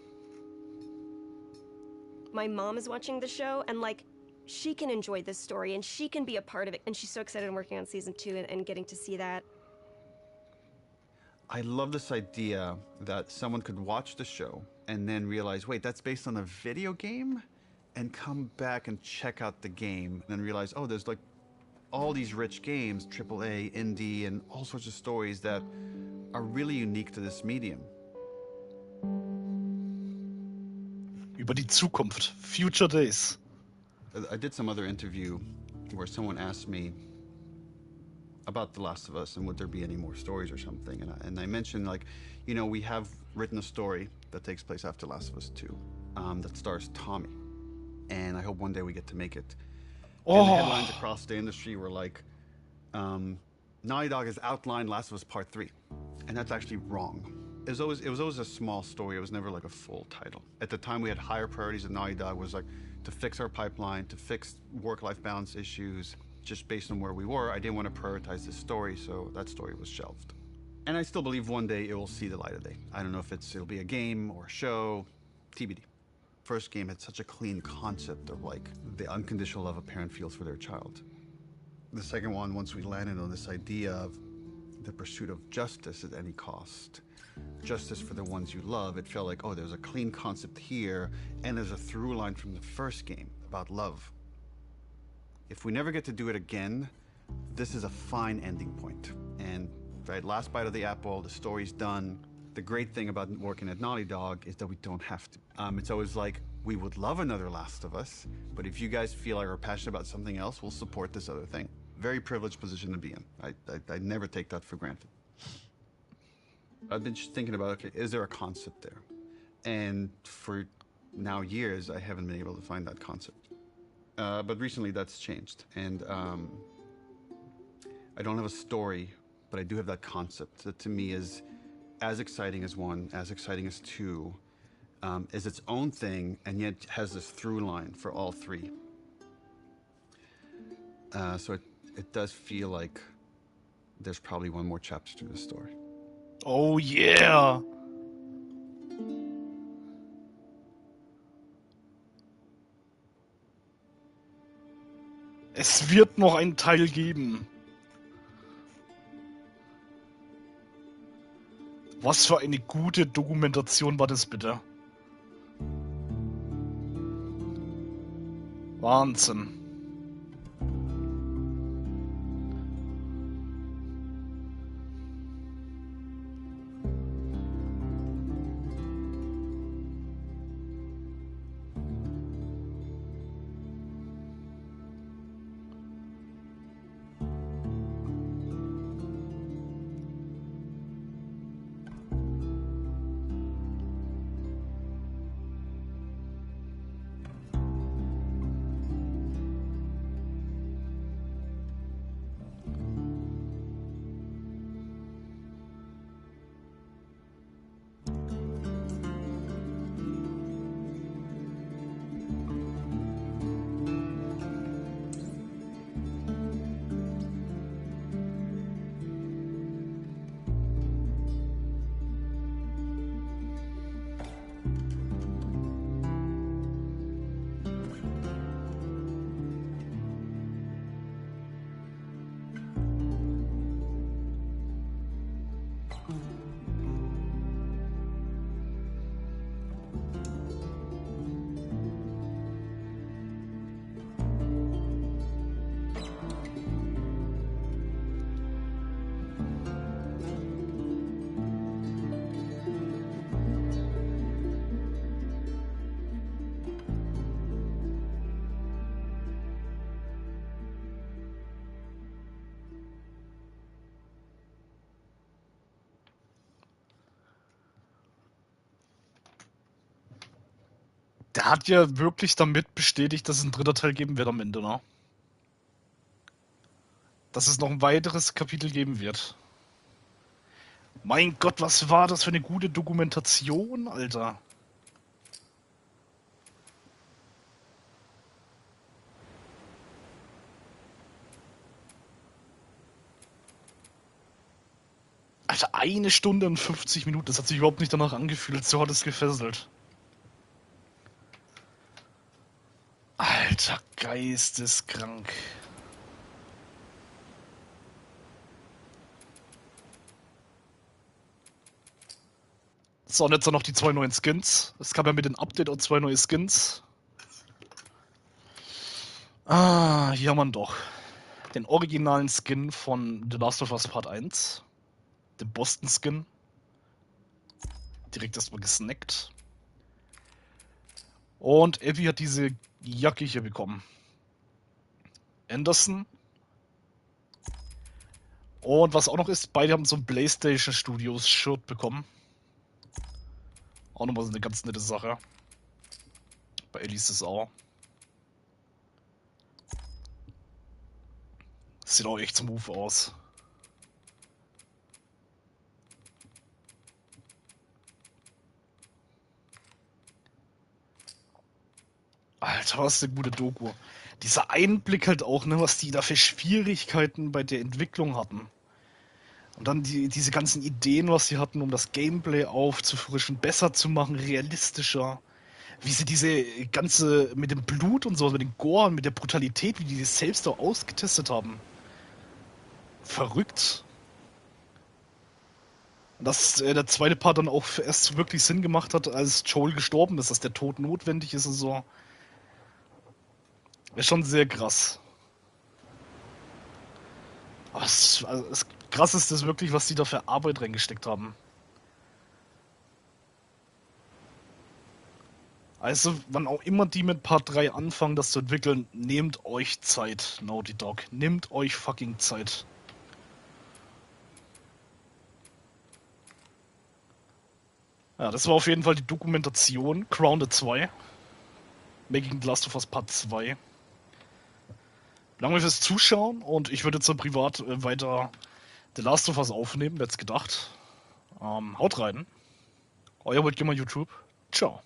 My mom is watching the show, and like, she can enjoy this story, and she can be a part of it, and she's so excited I'm working on season 2 and getting to see that. I love this idea that someone could watch the show and then realize, wait, that's based on a video game? And come back and check out the game and then realize, oh, there's like all these rich games, AAA, indie, and all sorts of stories that are really unique to this medium. Über die Zukunft. Future Days. I did some other interview where someone asked me about The Last of Us and would there be any more stories or something. And I mentioned, like, you know, we have written a story that takes place after Last of Us 2 that stars Tommy. And I hope one day we get to make it. Oh. And the headlines across the industry were like, Naughty Dog has outlined Last of Us Part 3. And that's actually wrong. It was always a small story. It was never like a full title. At the time, we had higher priorities at Naughty Dog was like to fix our pipeline, to fix work-life balance issues. Just based on where we were, I didn't want to prioritize this story, so that story was shelved. And I still believe one day it will see the light of day. I don't know if it'll be a game or a show, TBD. First game had such a clean concept of like the unconditional love a parent feels for their child. The second one, once we landed on this idea of the pursuit of justice at any cost, justice for the ones you love, it felt like, oh, there's a clean concept here, and there's a through line from the first game about love. If we never get to do it again, this is a fine ending point. And right, last bite of the apple, the story's done. The great thing about working at Naughty Dog is that we don't have to. It's always like, we would love another Last of Us, but if you guys feel like we're passionate about something else, we'll support this other thing. Very privileged position to be in. I never take that for granted. I've been just thinking about, okay, is there a concept there? And for now years, I haven't been able to find that concept. But recently that's changed. And I don't have a story, but I do have that concept that to me is as exciting as 1, as exciting as 2, is its own thing, and yet has this through line for all 3. So it does feel like there's probably one more chapter to this story. Oh yeah! Es wird noch einen Teil geben. Was für eine gute Dokumentation war das bitte? Wahnsinn. Der hat ja wirklich damit bestätigt, dass es ein dritter Teil geben wird am Ende, ne? Dass es noch ein weiteres Kapitel geben wird. Mein Gott, was war das für eine gute Dokumentation, Alter? Alter, 1 Stunde und 50 Minuten. Das hat sich überhaupt nicht danach angefühlt. So hat es gefesselt. Alter, geisteskrank. So, und jetzt noch die 2 neuen Skins. Es gab ja mit dem Update auch 2 neue Skins. Ah, hier haben wir ihn doch. Den originalen Skin von The Last of Us Part 1. Den Boston-Skin. Direkt erstmal gesnackt. Und Abby hat diese Jacke hier bekommen. Anderson. Und was auch noch ist, beide haben so ein PlayStation Studios Shirt bekommen. Auch nochmal so eine ganz nette Sache. Bei Ellie ist es auch. Sieht auch echt smooth aus. Alter, was eine gute Doku. Dieser Einblick halt auch, ne, was die da für Schwierigkeiten bei der Entwicklung hatten. Und dann diese ganzen Ideen, was sie hatten, um das Gameplay aufzufrischen, besser zu machen, realistischer. Wie sie diese ganze, mit dem Blut und so, mit den Gore, mit der Brutalität, wie die das selbst da ausgetestet haben. Verrückt. Und dass der zweite Part dann auch erst wirklich Sinn gemacht hat, als Joel gestorben ist, dass der Tod notwendig ist und so. Ist schon sehr krass. Aber das Krasseste ist wirklich, was die da für Arbeit reingesteckt haben. Also, wann auch immer die mit Part 3 anfangen, das zu entwickeln, nehmt euch Zeit, Naughty Dog. Nehmt euch fucking Zeit. Ja, das war auf jeden Fall die Dokumentation Grounded 2. Making The Last of Us Part 2. Danke fürs Zuschauen und ich würde jetzt so privat weiter The Last of Us aufnehmen, wer hätte es gedacht. Haut rein. Euer VaultGamerYT. Ciao.